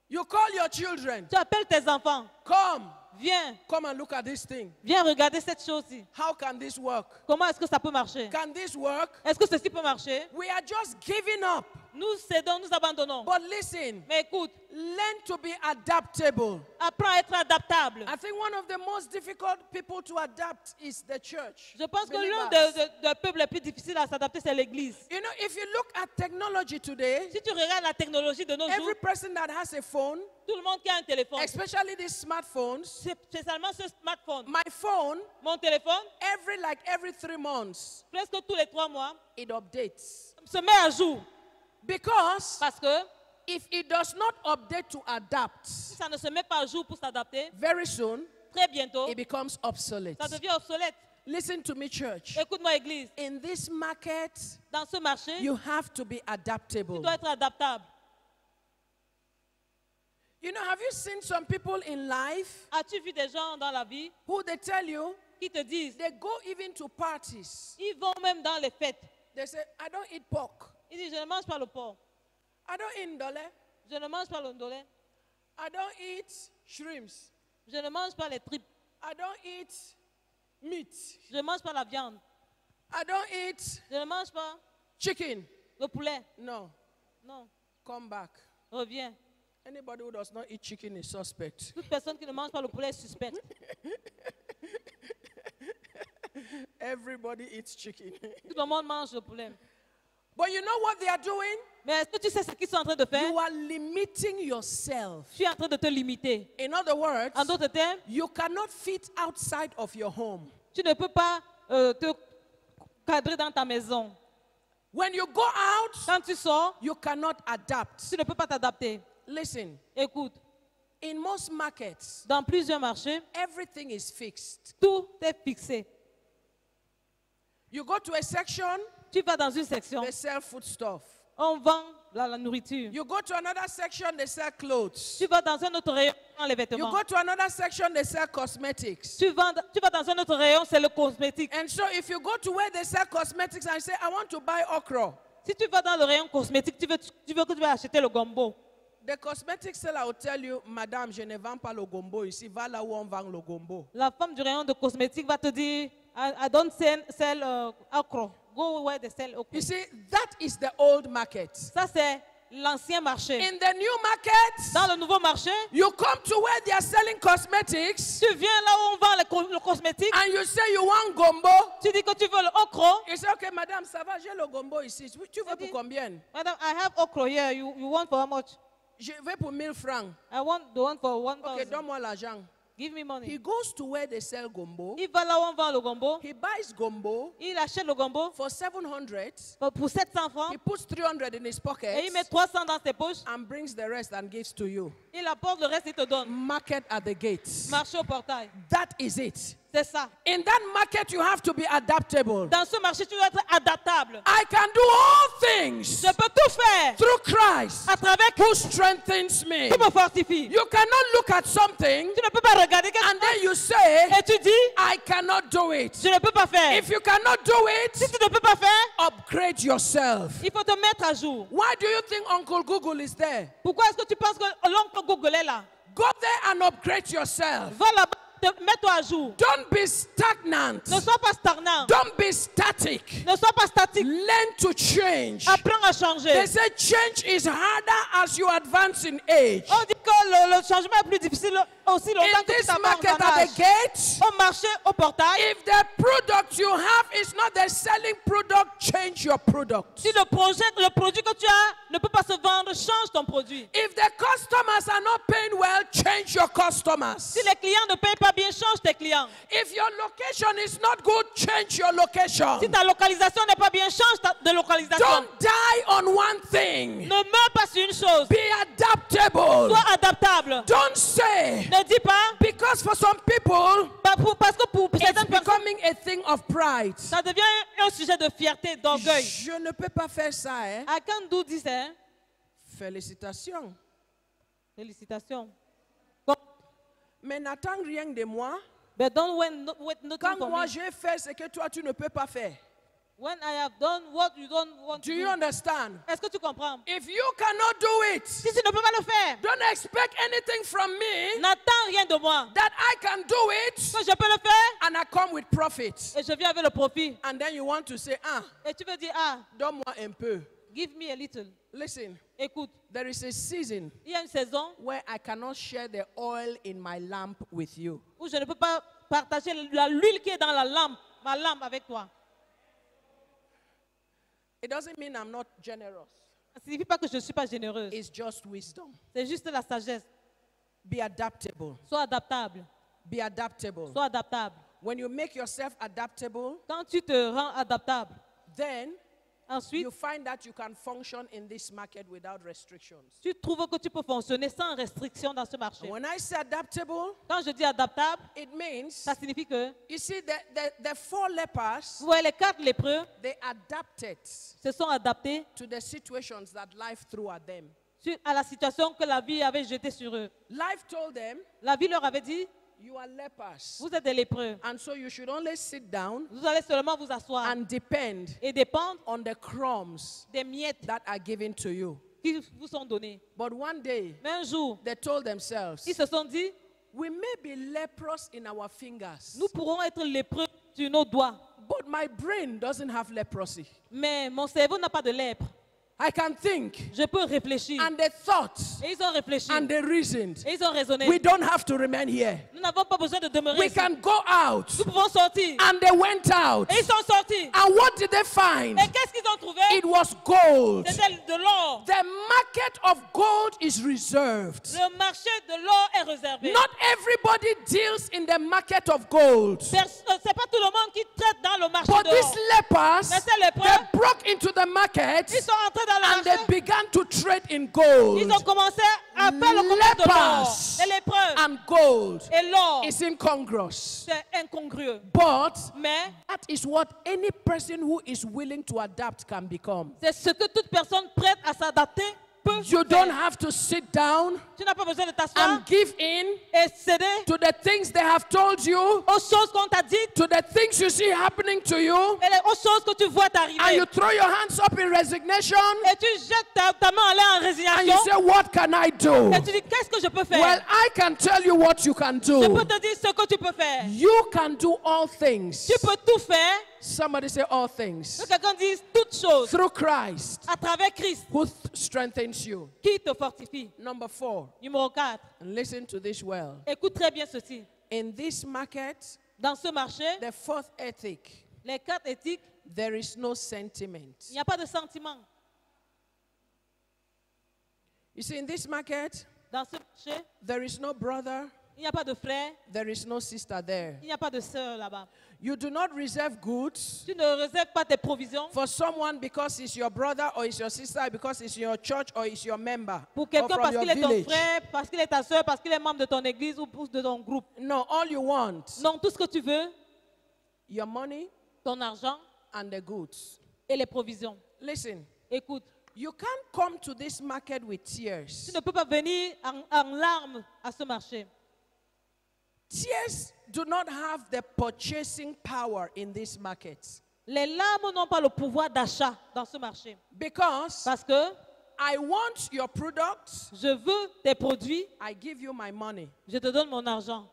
You call your children. Tu appelles tes enfants. Come. Viens and look at this thing. regarder cette chose-ci. How can this work? Comment est-ce que ça peut marcher? Can this work? Est-ce que ceci peut marcher? We are just giving up. Nous cédons, nous abandonnons. But listen, Mais écoute, learn to be adaptable. apprends à être adaptable. I think one of the most difficult people to adapt is the church. Je pense que l'un Believers. des peuples les plus difficiles à s'adapter, c'est l'Église. You know, if you look at technology today, Si tu regardes la technologie de nos jours, every person that has a phone, tout le monde qui a un téléphone, especially these smartphones, spécialement ce smartphone, my phone, mon téléphone, every 3 months, presque tous les 3 mois, it updates. se met à jour. Because Parce que if it does not update to adapt, si ça ne se met pas à jour pour s'adapter, very soon très bientôt, it becomes obsolete. ça devient obsolète. Listen to me, church. Écoute-moi, Église. In this market, Dans ce marché, you have to be tu adaptable. dois être adaptable. You know, have you seen some people in life As-tu vu des gens dans la vie who they tell you qui te disent, they go even to parties? ils vont même dans les fêtes. They say, I don't eat pork. Ils disent, je ne mange pas le porc. I don't eat ndole. Je ne mange pas le ndolé. I don't eat shrimps. Je ne mange pas les tripes. I don't eat meat. Je ne mange pas la viande. I don't eat Je ne mange pas chicken. le poulet. No, Non, come back. reviens. Anybody who does not eat chicken is suspect. Toute personne qui ne mange pas le poulet est suspecte. Everybody eats chicken. Tout le monde mange le poulet. But you know what they are doing? Mais est-ce que tu sais ce qu'ils sont en train de faire? You are limiting yourself. Tu es en train de te limiter. In other words, En d'autres termes, you cannot fit outside of your home. tu ne peux pas te cadrer dans ta maison. When you go out, Quand tu sors, you cannot adapt. tu ne peux pas t'adapter. Listen, Écoute, in most markets, dans plusieurs marchés, everything is fixed. tout est fixé. You go to a section, Tu vas dans une section, they sell food stuff. on vend la nourriture. You go to another section, they sell clothes. Tu vas dans un autre rayon, on vend les You vêtements. go to another section, they sell cosmetics. Tu vas dans un autre rayon, c'est le cosmétique. And so if you go to where they sell cosmetics and say, I want to buy okra, Si tu vas dans le rayon cosmétique, tu veux que tu vas acheter le gombo. the cosmetic seller will tell you, Madame, je ne vends pas le gombo ici, va là où on vend le gombo. La femme du rayon de cosmétique va te dire, I don't sell okra. Go where they sell okra. You see, that is the old market. Ça, c'est l'ancien marché. In the new market, Dans le nouveau marché, you come to where they are selling cosmetics tu viens là où on vend le cosmétique, and you say you want gombo. tu dis que tu veux le okra. You say, okay, madame, ça va, j'ai le gombo ici. Tu veux pour combien? Madam, I have okra here. You want for how much? Je veux pour 1000 francs. I want the one for 1,000. Ok, donne-moi l'argent. Give me money. He goes to where they sell gombo. Il va là où on vend le gombo. He buys gombo Il achète le gombo for 700. pour 700 francs. He puts 300 in his Et pocket il met 300 dans ses poches. and brings the rest and gives to you. Il apporte le reste, il te donne. Market at the gates. Marché au portail. That is it. C'est ça. In that market, you have to be adaptable. Dans ce marché, tu dois être adaptable. I can do all things Je peux tout faire through Christ à travers who strengthens me. qui me fortifie. You cannot look at something Tu ne peux pas regarder quelque and then chose you say, et tu dis, I cannot do it. je ne peux pas faire. If you cannot do Si it, tu ne peux pas faire, upgrade yourself. il faut te mettre à jour. Why do you think Uncle Google is there? Pourquoi est-ce que tu penses que l'oncle Google est là? Go there and upgrade yourself. Va là-bas, mets-toi à jour. Don't be stagnant. Ne sois pas stagnant. Don't be static. Ne sois pas statique. Learn to change. Apprends à changer. They say change is harder as you advance in age. On dit que le changement est plus difficile aussi longtemps In que tu this t'avances market en at âge. the gate, Au marché, au portail, if the product you have is not the selling product, change your product. si le produit que tu as ne peut pas se vendre, change ton produit. If the customers are not paying well, change your customers. Si les clients ne payent pas bien, change tes clients. If your location is not good, change your location. Si ta localisation n'est pas bien, change de localisation. Don't die on one thing. Ne meurs pas sur une chose. Be adaptable. Sois adaptable. Don't say, Ne dis pas, because for some people, parce que pour it's certaines personnes, becoming a thing of pride. ça devient un sujet de fierté, d'orgueil. Je ne peux pas faire ça, hein. I can't do this, hein? Félicitations. Félicitations. Mais n'attends rien de moi. But don't wait nothing Quand for moi me. j'ai fait ce que toi tu ne peux pas faire. When I have done what you don't want Do to you do. understand? Est-ce que tu comprends? If you cannot do it, Si tu ne peux pas le faire, don't expect anything from me n'attends rien de moi. that I can do it Que je peux le faire and I come with profit. et je viens avec le profit. And then you want to say, Et tu veux dire, ah, donne-moi un peu. give me a little. Listen, Écoute, there is a season il y a une saison where I cannot share the oil in my lamp with you. où je ne peux pas partager l'huile qui est dans la lampe, ma lampe avec toi. It doesn't mean I'm not generous. Ça ne signifie pas que je ne suis pas généreuse. It's just wisdom. C'est juste la sagesse. Be adaptable. Sois adaptable. Be adaptable. Sois adaptable. When you make yourself adaptable, Quand tu te rends adaptable, then ensuite, you find that you can function in this market without restrictions. tu trouves que tu peux fonctionner sans restriction dans ce marché. And when I say adaptable, Quand je dis adaptable, it means, ça signifie que, you see, the 4 lepers, vous voyez, les 4 lépreux they adapted se sont adaptés to the situations that life threw at them. à la situation que la vie avait jetée sur eux. Life told them, La vie leur avait dit, you are lepers. vous êtes des lépreux. And so you should only sit down Vous allez seulement vous asseoir and depend et dépendre on the crumbs des miettes that are given to you. qui vous sont données. But one day, Mais un jour, they told themselves, ils se sont dit, we may be leprous in our fingers, nous pourrons être lépreux sur nos doigts, but my brain doesn't have leprosy. mais mon cerveau n'a pas de lèpre. I can think. Je peux réfléchir. And they thought Et ils ont réfléchi. and they reasoned. Et ils ont raisonné. We don't have to remain here. Nous n'avons pas besoin de demeurer We ici. can go out. Nous pouvons sortir. And they went out. Et ils sont sortis. And what did they find? Et qu'est-ce qu'ils ont trouvé? It was gold. C'était de l'or. The market of gold is reserved. Le marché de l'or est réservé. Not everybody deals in the market of gold. C'est pas tout le monde qui traite dans le marché But de these l'or. lepers, Mais ces lépreux, they broke into the market ils sont entrés dans le and they marché. began to trade in gold. Ils ont commencé à faire le commerce de l'or. Lepers Les lépreux and gold et l'or, is incongruous. c'est incongru. But Mais that is what any person who is willing to adapt can become. c'est ce que toute personne prête à s'adapter peut You faire. don't have to sit down Tu n'as pas besoin de t'asseoir and give in et céder to the things they have told you, aux choses qu'on t'a dites to the things you see happening to you, et aux choses que tu vois and t'arriver. you throw your hands up in resignation Et tu jettes ta main en l'air en and you résignation. say, what can I do? Et tu dis, qu'est-ce que je peux faire? Well, I can tell you what you can Je do. peux te dire ce que tu peux faire. You can do all things. Tu peux tout faire. Somebody say all Que things. quelqu'un dise toutes choses Through Christ à travers Christ who strengthens you. qui te fortifie. Number 4, Numéro 4. and listen to this well. Écoute très bien ceci. In this market, Dans ce marché, the 4th ethic, les 4 éthiques, there is no sentiment. il n'y a pas de sentiment. You see, in this market, Dans ce marché, there is no brother, il Il n'y a pas de frère, there is no sister there. il n'y a pas de sœur là-bas. You do not reserve goods Tu ne réserves pas tes provisions for someone because he's your brother or he's your sister, because he's in your church or he's your member pour or quelqu'un from parce your qu'il est ton village. frère, parce qu'il est ta sœur, parce qu'il est membre de ton église ou de ton groupe. No, all you want, Non, tout ce que tu veux, your money ton argent and the goods. et les provisions. Listen, Écoute, you can't come to this market with tears. tu ne peux pas venir en larmes à ce marché. Tears do not have the purchasing power in this market Les larmes n'ont pas le pouvoir d'achat dans ce marché. because Parce que I want your product, je veux tes produits, I give you my money. je te donne mon argent.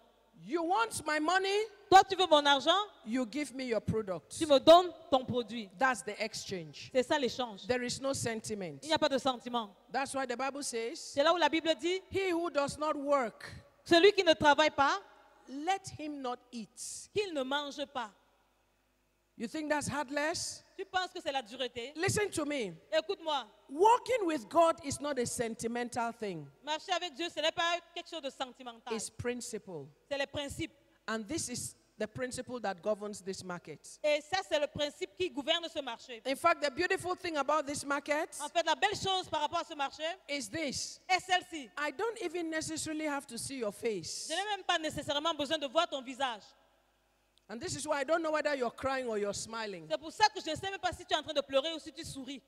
You want my money, Toi, tu veux mon argent, you give me your product. tu me donnes ton produit. That's the exchange. C'est ça l'échange. There is no sentiment. Il n'y a pas de sentiment. That's why the Bible says, C'est là où la Bible dit, he who does not work, celui qui ne travaille pas, let him not eat. qu'il ne mange pas. You think that's heartless? Tu penses que c'est la dureté? Listen to me. Écoute-moi, Walking with God is not a sentimental thing. marcher avec Dieu, ce n'est pas quelque chose de sentimental. It's principle. C'est les principes. And this is the principle that governs this market. Et ça, c'est le principe qui gouverne ce marché. In fact, the beautiful thing about this market En fait, la belle chose par rapport à ce marché is this. est celle-ci. I don't even necessarily have to see your face. Je n'ai même pas nécessairement besoin de voir ton visage. And this is why I don't know whether you're crying or you're smiling. C'est pour ça que je ne sais même pas si tu es en train de pleurer ou si tu souris.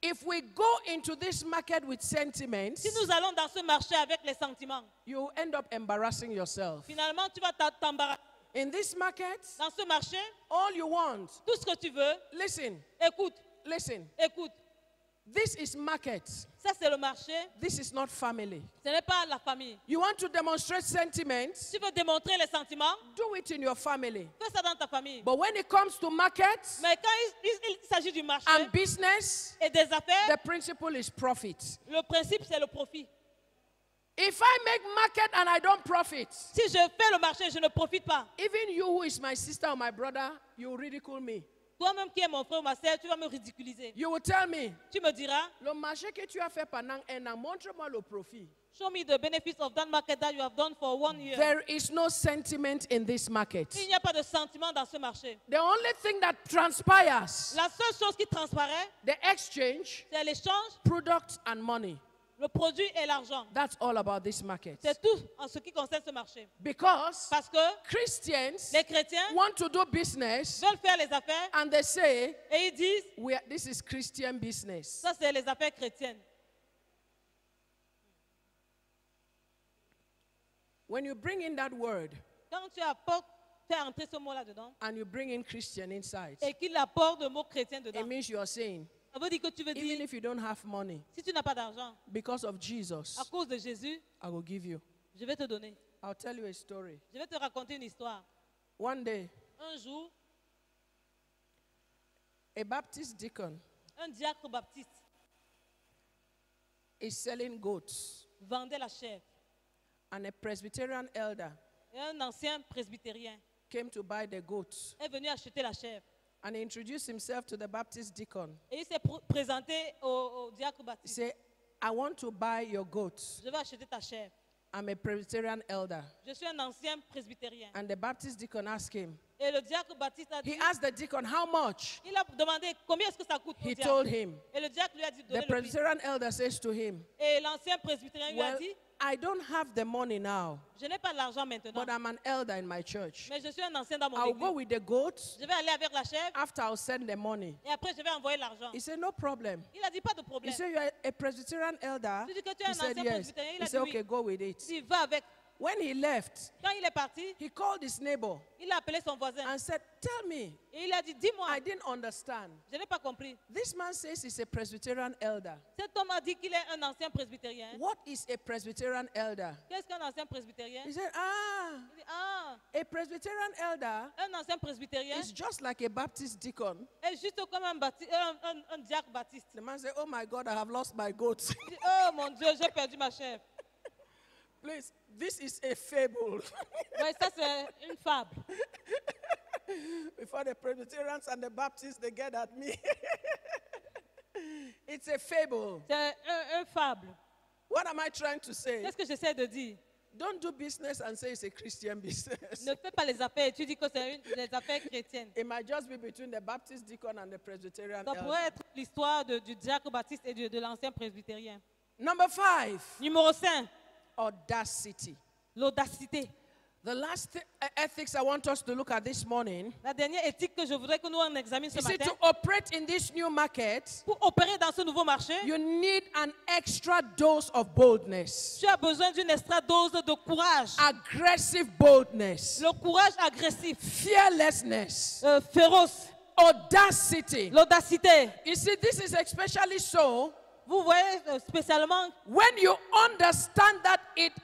If we go into this market with sentiments, Si nous allons dans ce marché avec les sentiments, you end up embarrassing yourself. finalement, tu vas t'embarrasser. In this market, Dans ce marché, all you want, tout ce que tu veux, listen, écoute, listen, écoute. this is market. Ça, c'est le marché. This is not family. Ce n'est pas la famille. You want to demonstrate sentiments, Tu veux démontrer les sentiments, do it in your family. fais ça dans ta famille. But when it comes to markets Mais quand il s'agit du marché and business, et des affaires, the principle is profit. le principe, c'est le profit. If I make market and I don't profit, Si je fais le marché, je ne profite pas. even you who is my sister or my brother, you ridicule me. Toi-même qui es mon frère ou ma sœur, tu vas me ridiculiser. You will tell me, Tu me diras, le marché que tu as fait pendant un an, montre-moi le profit. show me the benefits of that market that you have done for 1 year. There is no sentiment in this market. Il n'y a pas de sentiment dans ce marché. The only thing that transpires, La seule chose qui transparaît, the exchange, c'est l'échange, product and money. le produit et l'argent. That's all about this market. C'est tout en ce qui concerne ce marché. Because Parce que Christians les chrétiens want to do business veulent faire les affaires and they say, et ils disent, this is Christian business. ça c'est les affaires chrétiennes. When you bring in that word Quand tu apportes, fais entrer ce mot là-dedans and you bring in Christian inside, et qu'il apporte le mot chrétien it dedans, means you are saying, ça veut dire que tu veux even dire, if you don't have money, si tu n'as pas d'argent, because of Jesus, à cause de Jésus, I will give you. je vais te donner. I'll tell you a story. Je vais te raconter une histoire. One day, Un jour, a Baptist deacon un diacre baptiste is selling goats, vendait la chair and a Presbyterian elder et un ancien presbytérien came to buy the goats, est venu acheter la chair. and he introduced himself to the Baptist deacon. Et il s'est présenté au diacre He baptiste. said, I want to buy your goats. Je vais acheter ta chair. I'm a Presbyterian elder. Je suis un ancien presbytérien. And the Baptist deacon asked him, Et le diacre baptiste a dit, he asked the deacon, how much? il a demandé combien est-ce que ça coûte ton He diacre. told him. Et le diacre lui a dit, The donnez le prix. Presbyterian elder says to him, Et l'ancien presbytérien lui a well, dit, I don't have the money now, je n'ai pas l'argent maintenant, but I'm an elder in my church. mais je suis un ancien dans mon I'll go église. with the goats. Je vais aller avec la chair After I'll send the money. et après je vais envoyer l'argent. He said, no problem. Il a dit, pas de He problème. said, you're a Presbyterian elder? Tu dis que tu es He un said, ancien yes. presbytérien. Il He a said, dit okay, oui. go with it. Il va avec. When he left, Quand il est parti, he called his neighbor il a appelé son voisin. and said, tell me, Et il a dit, dis-moi, I didn't understand. je n'ai pas compris. This man says he's a Presbyterian elder. Cet homme a dit qu'il est un ancien presbytérien. What is a Presbyterian elder? Qu'est-ce qu'un ancien presbytérien? He said, Il dit, ah, a Presbyterian elder un ancien presbytérien is just like a Baptist deacon. est juste comme un diacre baptiste. The man said, oh my God, I have lost my goats. Il dit, oh mon Dieu, j'ai perdu ma chèvre. Please, this is a fable. Oui, ça c'est une fable. Before the Presbyterians and the Baptists, they get at me. It's a fable. C'est un fable. What am I trying to say? Qu'est-ce que j'essaie de dire? Don't do business and say it's a Christian business. Ne fais pas les affaires et tu dis que c'est des affaires chrétiennes. It might just be between the Baptist deacon and the Presbyterian Ça elder. pourrait être l'histoire du diacre baptiste et de l'ancien presbytérien. Number 5, Numéro 5, audacity. l'audacité. The last ethics I want us to look at this morning La dernière éthique que je voudrais que nous en examinions ce is it matin. to operate in this new market, Pour opérer dans ce nouveau marché, you need an extra dose of boldness, tu as besoin d'une extra dose de courage. aggressive boldness, Le courage agressif, fearlessness, féroce, audacity. l'audacité. You see, this is especially so Vous voyez spécialement when you understand that it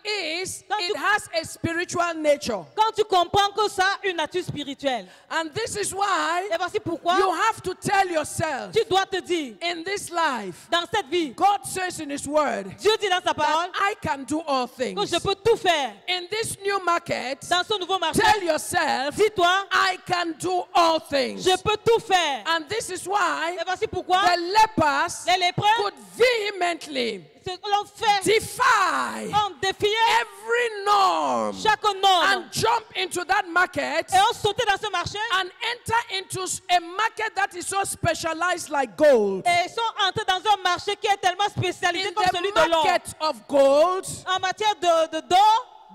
has a spiritual nature. quand tu comprends que ça a une nature spirituelle. And this is why Et voici pourquoi you have to tell yourself, tu dois te dire, in this life, dans cette vie, God says in His Word Dieu dit dans sa parole that I can do all que things. je peux tout faire. In this new market, Dans ce nouveau marché, tell yourself, dis-toi, I can do all things. je peux tout faire. And this is why Et voici pourquoi the lepers les lépreux could vehemently l'ont fait, defy ont défié every norm chaque norme and jump into that market et ont sauté dans ce marché and enter into a market that is so specialized like gold. et sont entrés dans un marché qui est tellement spécialisé In comme celui the de l'or. market of gold, En matière d'or,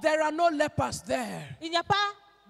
there are no lepers there. il n'y a pas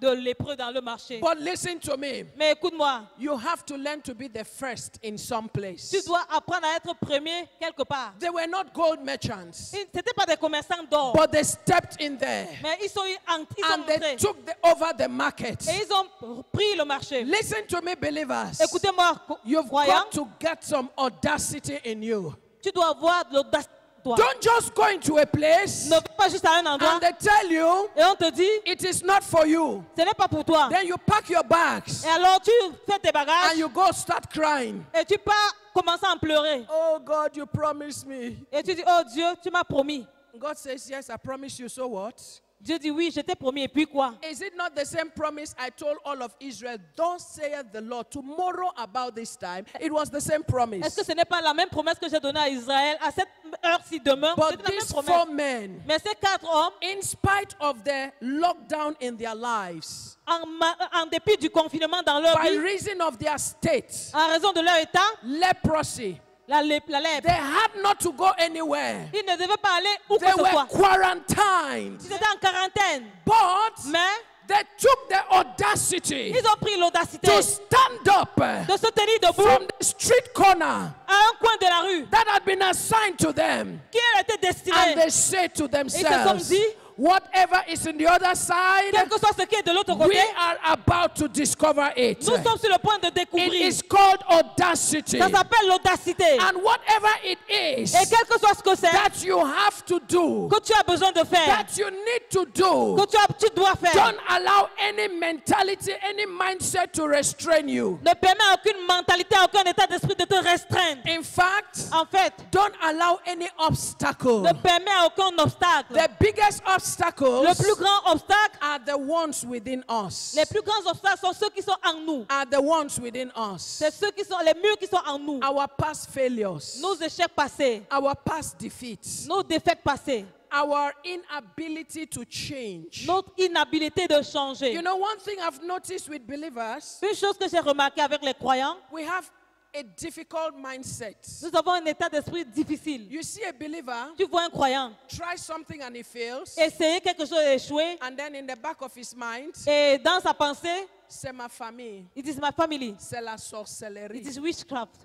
de lépreux dans le marché. But listen to me. Mais écoute-moi, You have to learn to be the first in some place. tu dois apprendre à être premier quelque part. They were not gold merchants, Ce n'étaient pas des commerçants d'or, but they stepped in there mais ils sont and entrés they took over the market. et ils ont pris le marché. Listen to me, believers. Écoutez-moi, You've croyants, got to get some audacity in you. tu dois avoir de l'audace en toi. Don't just go into a place Ne va pas juste à un endroit and they tell you et on te dit, it is not for you. ce n'est pas pour toi. Then you pack your bags Et alors tu fais tes bagages and you go start crying. et tu pars commencer à en pleurer. Oh God, you promised me. Et tu dis, oh Dieu, tu m'as promis. God says, yes, I promised you. So what? Dieu dit, oui, je t'ai promis. Et puis quoi? Is it not the same promise I told all of Israel? Thus saith the Lord. Tomorrow about this time, it was the same Est-ce promise. que ce n'est pas la même promesse que j'ai donnée à Israël à cette heure-ci demain? But C'était la même these promesse. 4 men, Mais ces 4 hommes, in spite of the lockdown in their lives, en dépit du confinement dans leur by vie, reason of their state, en raison de leur état, leprosy, la lèpre, they had not to go anywhere. ils ne devaient pas aller où que They ce were soit. quarantined. Ils étaient en quarantaine. But Mais they took the audacity ils ont pris l'audacité to stand up de se tenir debout from the street corner à un coin de la rue that had been assigned to them. qui leur était destiné. And they say to Ils se sont themselves, dit, whatever is in the other side, quel que soit ce qui est de l'autre we côté, are about to discover it. nous sommes sur le point de It découvrir. is called audacity. Ça s'appelle l'audacité. And whatever it is Et quel que soit ce que c'est that you have to do, que tu as besoin de faire, that you need to do, que tu dois faire, don't allow any mentality, any mindset to restrain you. ne permet à aucune mentalité, à aucun état d'esprit de te restreindre. In fact, En fait, don't allow any obstacle. ne permet à aucun obstacle. The biggest Le obstacles plus grand obstacle, are the ones within us. les plus grands obstacles sont ceux qui sont en nous. Are the ones within us. C'est ceux qui sont les murs qui sont en nous. Our past failures, Nos échecs passés, our past defeats, nos défaites passées, our inability to change. notre inhabilité de changer. You know, one thing I've noticed with believers, Une chose que j'ai remarqué avec les croyants, we have a difficult mindset. nous avons un état d'esprit difficile. You see a believer Tu vois un croyant try something and he fails, essayer quelque chose et échouer, and then in the back of his mind, et dans sa pensée, c'est ma famille, it is my family, c'est la it sorcellerie. is witchcraft.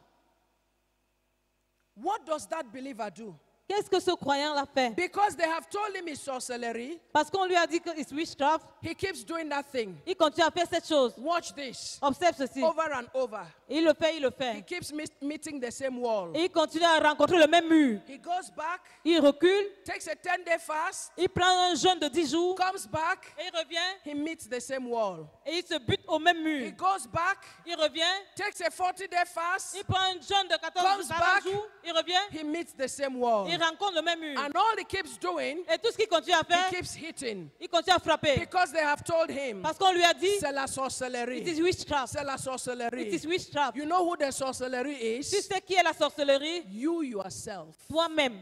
What does that believer do? Qu'est-ce que ce croyant-là fait? Because they have told him it's sorcellery, Parce qu'on lui a dit que it's witchcraft, he keeps doing that thing. il continue à faire cette chose. Watch this. Observe ceci. Over and over. Il le fait, il le He fait. keeps meeting the same wall. Et il continue à rencontrer le même mur. He goes back, Il recule, takes a 10-day fast, il prend un jeûne de 10 jours, comes back, et il revient, he meets the same wall. et il se bute au même He mur. goes back, Il revient, takes a 40-day fast, il prend un jeûne de 14 Comes jours, back. 40 jours, il revient, he meets the same wall. il rencontre le même mur. And all he keeps doing, Et tout ce qu'il continue à he faire, keeps hitting. il continue à frapper. Because they have told him, Parce qu'on lui a dit, c'est la it is sorcellerie. witchcraft. C'est la It is sorcellerie. witchcraft. You know who the sorcellery Tu is? sais qui est la sorcellerie? You yourself. Toi-même.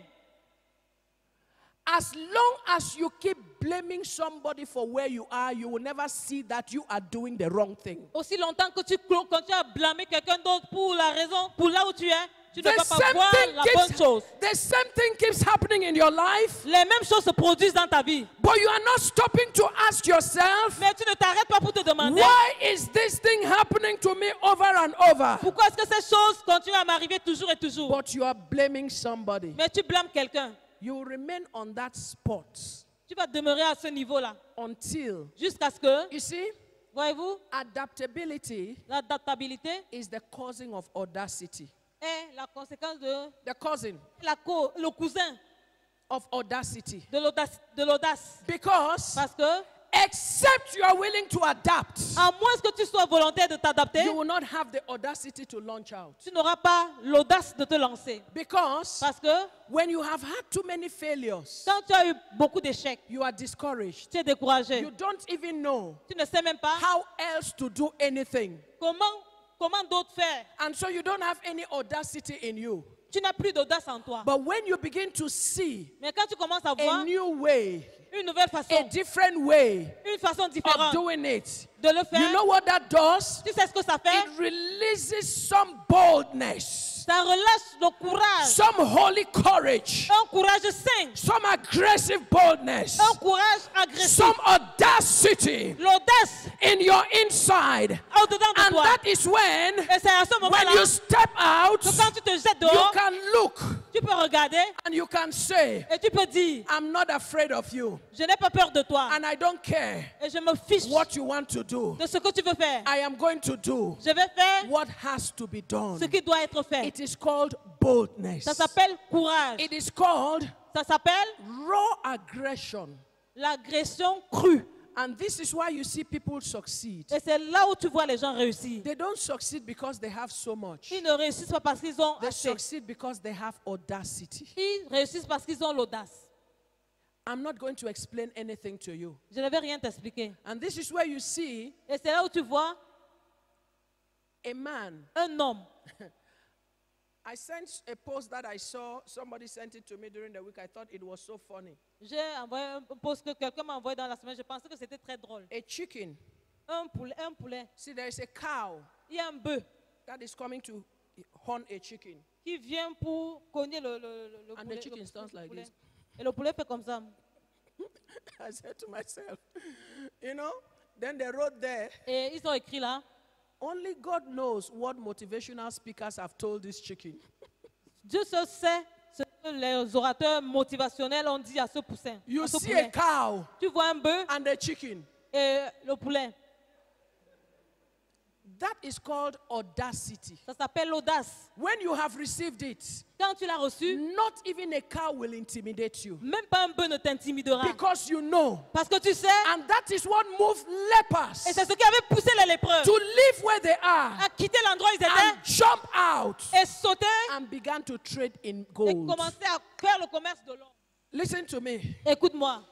As long as you keep blaming somebody for where you are, you will never see that you are doing the wrong thing. Aussi longtemps que tu continues à blâmer quelqu'un d'autre pour la raison, pour là où tu es, tu ne The vas pas voir la bonne chose. the same thing keeps happening in your life, Les mêmes choses se produisent dans ta vie. but you are not stopping to ask yourself, Mais tu ne t'arrêtes pas pour te demander why is this thing happening to me over and over? pourquoi est-ce que ces choses continuent à m'arriver toujours et toujours. But you are blaming somebody. Mais tu blâmes quelqu'un. You will remain on that spot Tu vas demeurer à ce niveau-là until, jusqu'à ce que, you see, voyez-vous, adaptability l'adaptabilité is the causing of audacity. est la conséquence de The causing le cousin of audacity. de l'audace. Because Parce que, except you are willing to adapt, à moins que tu sois volontaire de t'adapter, you will not have the audacity to launch out. tu n'auras pas l'audace de te lancer. Because Parce que when you have had too many failures, quand tu as eu beaucoup d'échecs, you are discouraged. tu es découragé. You don't even know Tu ne sais même pas how else to do anything. comment d'autres faire. And so you don't have any audacity in you. Tu n'as plus d'audace en toi. But when you begin to see Mais quand tu commences à a voir new way, une nouvelle a façon, different way une façon of différente doing it, de le faire, you know what that does? tu sais ce que ça fait? It releases some boldness, Ça relâche le courage, some holy courage, un courage sain, some aggressive boldness, un courage agressif, some audacity l'audace in your inside. au-dedans de And toi. that is when Et c'est à ce you moment-là step out, que quand tu te jettes you dehors, can look tu peux regarder and you can say, et tu peux dire, I'm not afraid of you, je n'ai pas peur de toi and I don't care et je me fiche what you want to do. de ce que tu veux faire. I am going to do Je vais faire what has to be done. ce qui doit être fait. It is called boldness. Ça s'appelle courage. It is called Ça s'appelle raw aggression. l'agression crue. And this is why you see people succeed. Et c'est là où tu vois les gens réussir. They don't succeed because they have so much. Ils ne réussissent pas parce qu'ils ont They assez. succeed because they have audacity. Ils réussissent parce qu'ils ont l'audace. I'm not going to explain anything to you. Je ne vais rien t'expliquer. And this is where you see Et c'est là où tu vois a man. un homme. I sent a post that I saw. Somebody sent it to me during the week. I thought it was so funny. J'ai envoyé un post que quelqu'un m'a envoyé dans la semaine. Je pensais que c'était très drôle. A chicken. Un poulet. See, there is a cow Il y a un bœuf that is coming to horn a chicken. qui vient pour cogner le And poulet. the chicken stands like poulet. this. Et le poulet fait comme ça. I said to myself, you know, then they wrote there, Et ils ont écrit là, only God knows what motivational speakers have told this chicken. Dieu seul sait ce que les orateurs motivationnels ont dit à ce poussin. You à ce see a poulet. cow Tu vois un bœuf and a chicken. et le poulet. That is called audacity. Ça s'appelle l'audace. When you have received it, Quand tu l'as reçu, not even a cow will intimidate you même pas un bœuf ne t'intimidera. because you know. Parce que tu sais, And that is what moved lepers et c'est ce qui avait poussé les lépreux to leave where they are à quitter l'endroit où ils and étaient jump out et sauter and began to trade in et gold. commencer à faire le commerce de l'or. Listen to me. Écoute-moi,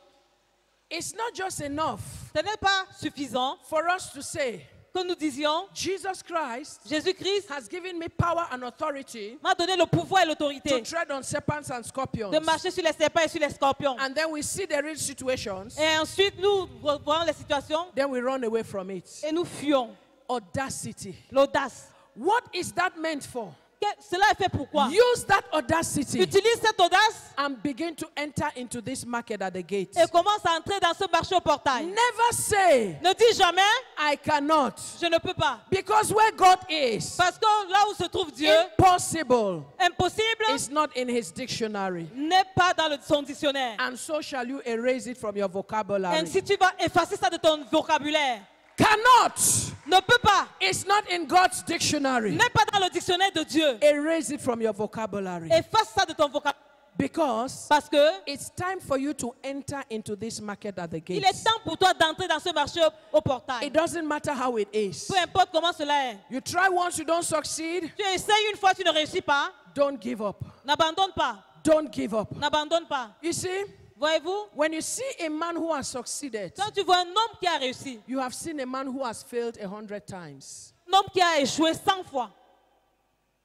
It's not just enough ce n'est pas suffisant for us to say, que nous disions, Jesus Christ Jésus-Christ has given me power and authority m'a donné le pouvoir et to l'autorité tread on serpents and scorpions. de marcher sur les serpents et sur les scorpions. And then we see the real situations, Et ensuite, nous voyons les situations then we run away from it. et nous fuyons. Audacity. L'audace. What is that meant for? Cela est fait pourquoi? Use that audacity Utilise cette audace and begin to enter into this market at the gate. et commence à entrer dans ce marché au portail. Never say, Ne dis jamais, I cannot. je ne peux pas. Because where God is, Parce que là où se trouve Dieu, impossible impossible is not in his dictionary. n'est pas dans son dictionnaire. And so shall you erase it from your vocabulary. Ainsi, tu vas effacer ça de ton vocabulaire. Cannot. Ne peux pas. It's not in God's dictionary. N'est pas dans le dictionnaire de Dieu. Erase it from your vocabulary. Efface ça de ton vocabulaire. Because Parce que it's time for you to enter into this market at the il gate. est temps pour toi d'entrer dans ce marché au portail. It doesn't matter how it is. Peu importe comment cela est. You try once, you don't succeed. Tu essayes une fois, tu ne réussis pas. Don't give up. N'abandonne pas. Don't give up. N'abandonne pas. You see, Voyez-vous, when you see a man who has succeeded, quand tu vois un homme qui a réussi, you have seen a man who has failed 100 times. un homme qui a échoué 100 fois,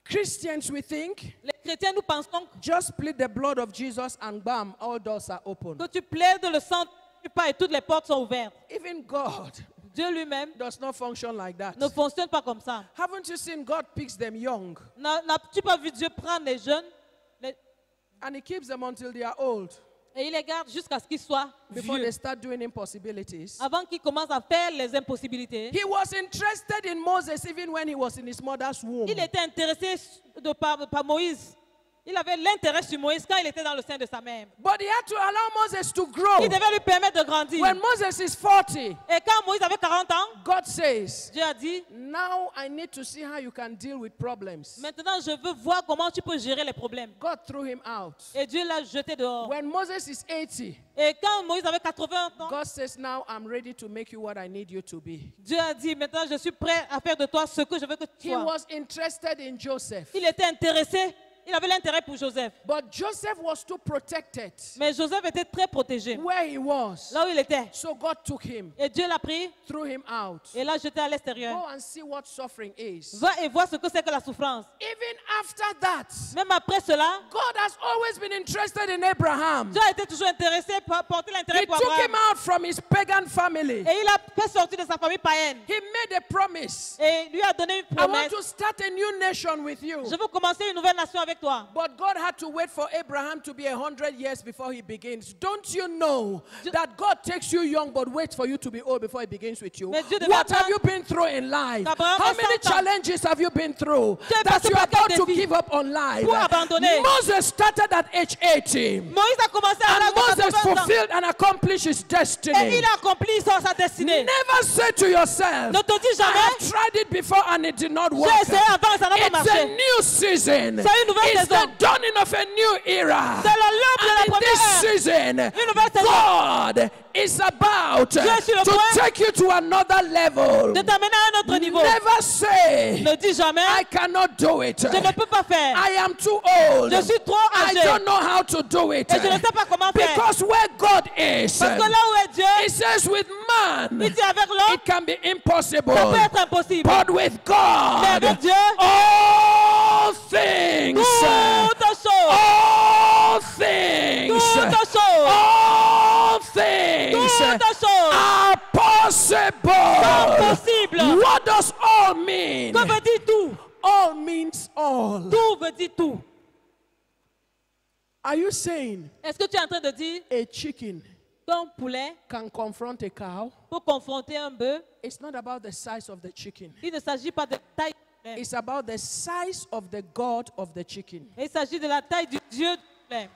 Christians, we think, Les chrétiens, nous pensons just plead the blood of Jesus and bam, all doors are open. que tu plaides le sang, tu pas et toutes les portes sont ouvertes. Even God Dieu lui-même does not function like that. ne fonctionne pas comme ça. Haven't you seen God picks them young N'as-tu pas vu Dieu prendre les jeunes and He keeps them until they are old et il les garde jusqu'à ce qu'ils soient before vieux, they start doing impossibilities? avant qu'ils commencent à faire les impossibilités? He was interested in Moses even when he was in his mother's womb. Il était intéressé par Moïse. Il avait l'intérêt sur Moïse quand il était dans le sein de sa mère. But he had to allow Moses to grow. Il devait lui permettre de grandir. When Moses is 40, Et quand Moïse avait 40 ans, God says, Dieu a dit, now I need to see how you can deal with problems. maintenant je veux voir comment tu peux gérer les problèmes. God threw him out. Et Dieu l'a jeté dehors. When Moses is 80, Et quand Moïse avait 80 ans, God says, now I'm ready to make you what I need you to be. Dieu a dit, maintenant je suis prêt à faire de toi ce que je veux que tu He sois. was interested in Joseph. Il était intéressé, il avait l'intérêt pour Joseph. But Joseph was too protected Mais Joseph était très protégé, where he was. là où il était. So God took him, Et Dieu l'a pris threw him out. et l'a jeté à l'extérieur. Go and see what suffering is. Va et vois ce que c'est que la souffrance. Even after that, Même après cela, God has always been interested in Abraham. Dieu a été toujours intéressé, porté l'intérêt He pour took him Abraham. out from his pagan family. Et il a fait sortir de sa famille païenne. He made a promise. Et lui a donné une I want promesse. to start a new nation with you. Je veux commencer une nouvelle nation avec toi. But God had to wait for Abraham to be 100 years before he begins. Don't you know that God takes you young but waits for you to be old before he begins with you? Mais Dieu devait What have attendre- you been through in life? Abraham How a many 100 ans. challenges have you been through Tu es that passé you par are quel about to défi give up on life? pour abandonner? Moses started at age 80. Moïse a commencé à And l'âge de Moses 80 ans. fulfilled and accomplished his Et destiny. il a accompli sa destinée. Never say to yourself, Ne te dis I jamais, have tried it before and it did not work. j'ai essayé avant et ça n'a pas It's a marché. new season. C'est une nouvelle It's saison. the dawning of a new era. C'est l'aube de la And in première this ère. season, Une nouvelle saison. God is about Dieu est sur le to point take you to another level. De t'amener à un autre niveau. Never say, Ne dis jamais, I cannot do it. je ne peux pas faire. I am too old. Je suis trop I âgé. don't know how to do it. Et je ne sais pas comment faire. Because where God is, Parce que là où est Dieu, He says with man, il dit avec l'homme, it can be impossible. ça peut être impossible. But with Mais God, avec Dieu, all things, toutes choses, all things, toutes choses, all things toutes choses are possible. sont possibles. What does all mean? Que veut dire tout? All means all. Tout veut dire tout. Are you saying Est-ce que tu es en train de dire a chicken qu'un poulet can confront a cow? peut confronter un bœuf? It's not about the size of the chicken. Il ne s'agit pas de taille du poulet. It's about the size of the God of the chicken. Il s'agit de la taille du Dieu du poulet.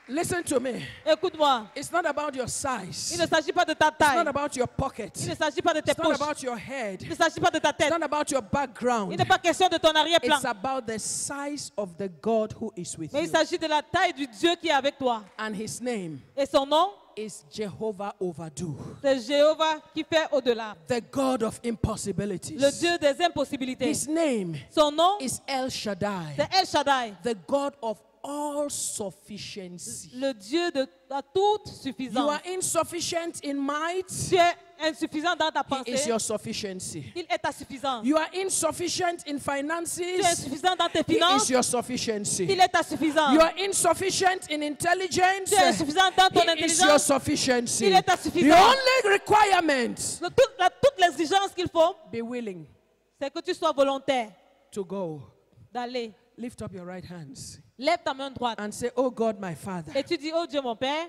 Listen to me. Écoute-moi. It's not about your Il size. ne s'agit pas de ta It's taille. not about your pocket. Il ne s'agit pas de tes It's not poches. about your head. Il ne s'agit pas de ta It's tête. not about your Il background. n'est pas question de ton arrière-plan. It's about the size of the God who is with Mais il you. s'agit de la taille du Dieu qui est avec toi. And his name Et son nom, is Jehovah Overdo, c'est Jéhovah qui fait au-delà. the God of impossibilities. Le Dieu des impossibilités. His name Son nom, is El Shaddai, c'est El Shaddai. the God of all sufficiency. Le Dieu de la toute You suffisance. are insufficient in might, Tu es insuffisant dans ta he is pensée. your sufficiency. Il est ta suffisance. You are insufficient in Tu es finances, insuffisant dans tes he is finances. your sufficiency. Il est ta suffisance. You are insufficient in intelligence, Tu es insuffisant dans ton he is your intelligence. sufficiency. Il est ta The suffisance. only requirement, Toute l'exigence qu'il faut, be willing c'est que tu sois volontaire to go. d'aller. Lift up your right hands Lève ta main droite. and say, oh God, my Father, Et tu dis, oh Dieu mon Père,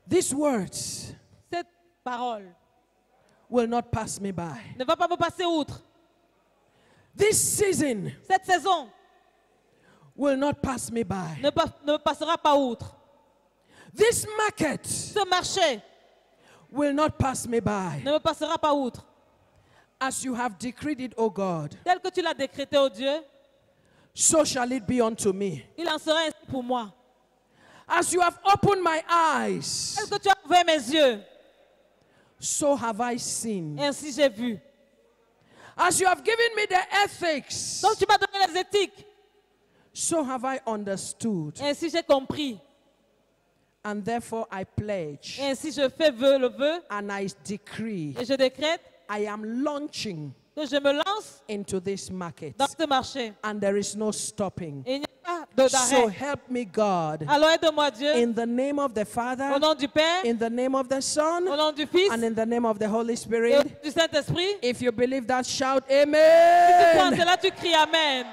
these words cette parole will not pass me by. ne va pas me passer outre. This season Cette saison will not pass me by. ne me passera pas outre. This market Ce marché will not pass me by. ne me passera pas outre. As you have decreed it, O God, Tel que tu l'as décrété, oh Dieu, so shall it be unto me. il en sera ainsi pour moi. As you have opened my eyes, Tel que tu as ouvert mes yeux, so have I seen. ainsi j'ai vu. As you have given me the ethics, Donc tu m'as donné les éthiques, so have I understood. ainsi j'ai compris. And therefore I pledge Ainsi je fais le vœu and I decree et je décrète I am launching que je me lance into this market. dans ce marché. And there is no stopping. Et il n'y a pas So d'arrêt. help me, God. Alors aide-moi Dieu, In the name of the au Father, nom du Père, in the name of the au Son, nom du Fils and in the name of the Holy et au Spirit. nom du Saint-Esprit. If you believe that, shout Si tu crois en Amen. cela, tu cries Amen.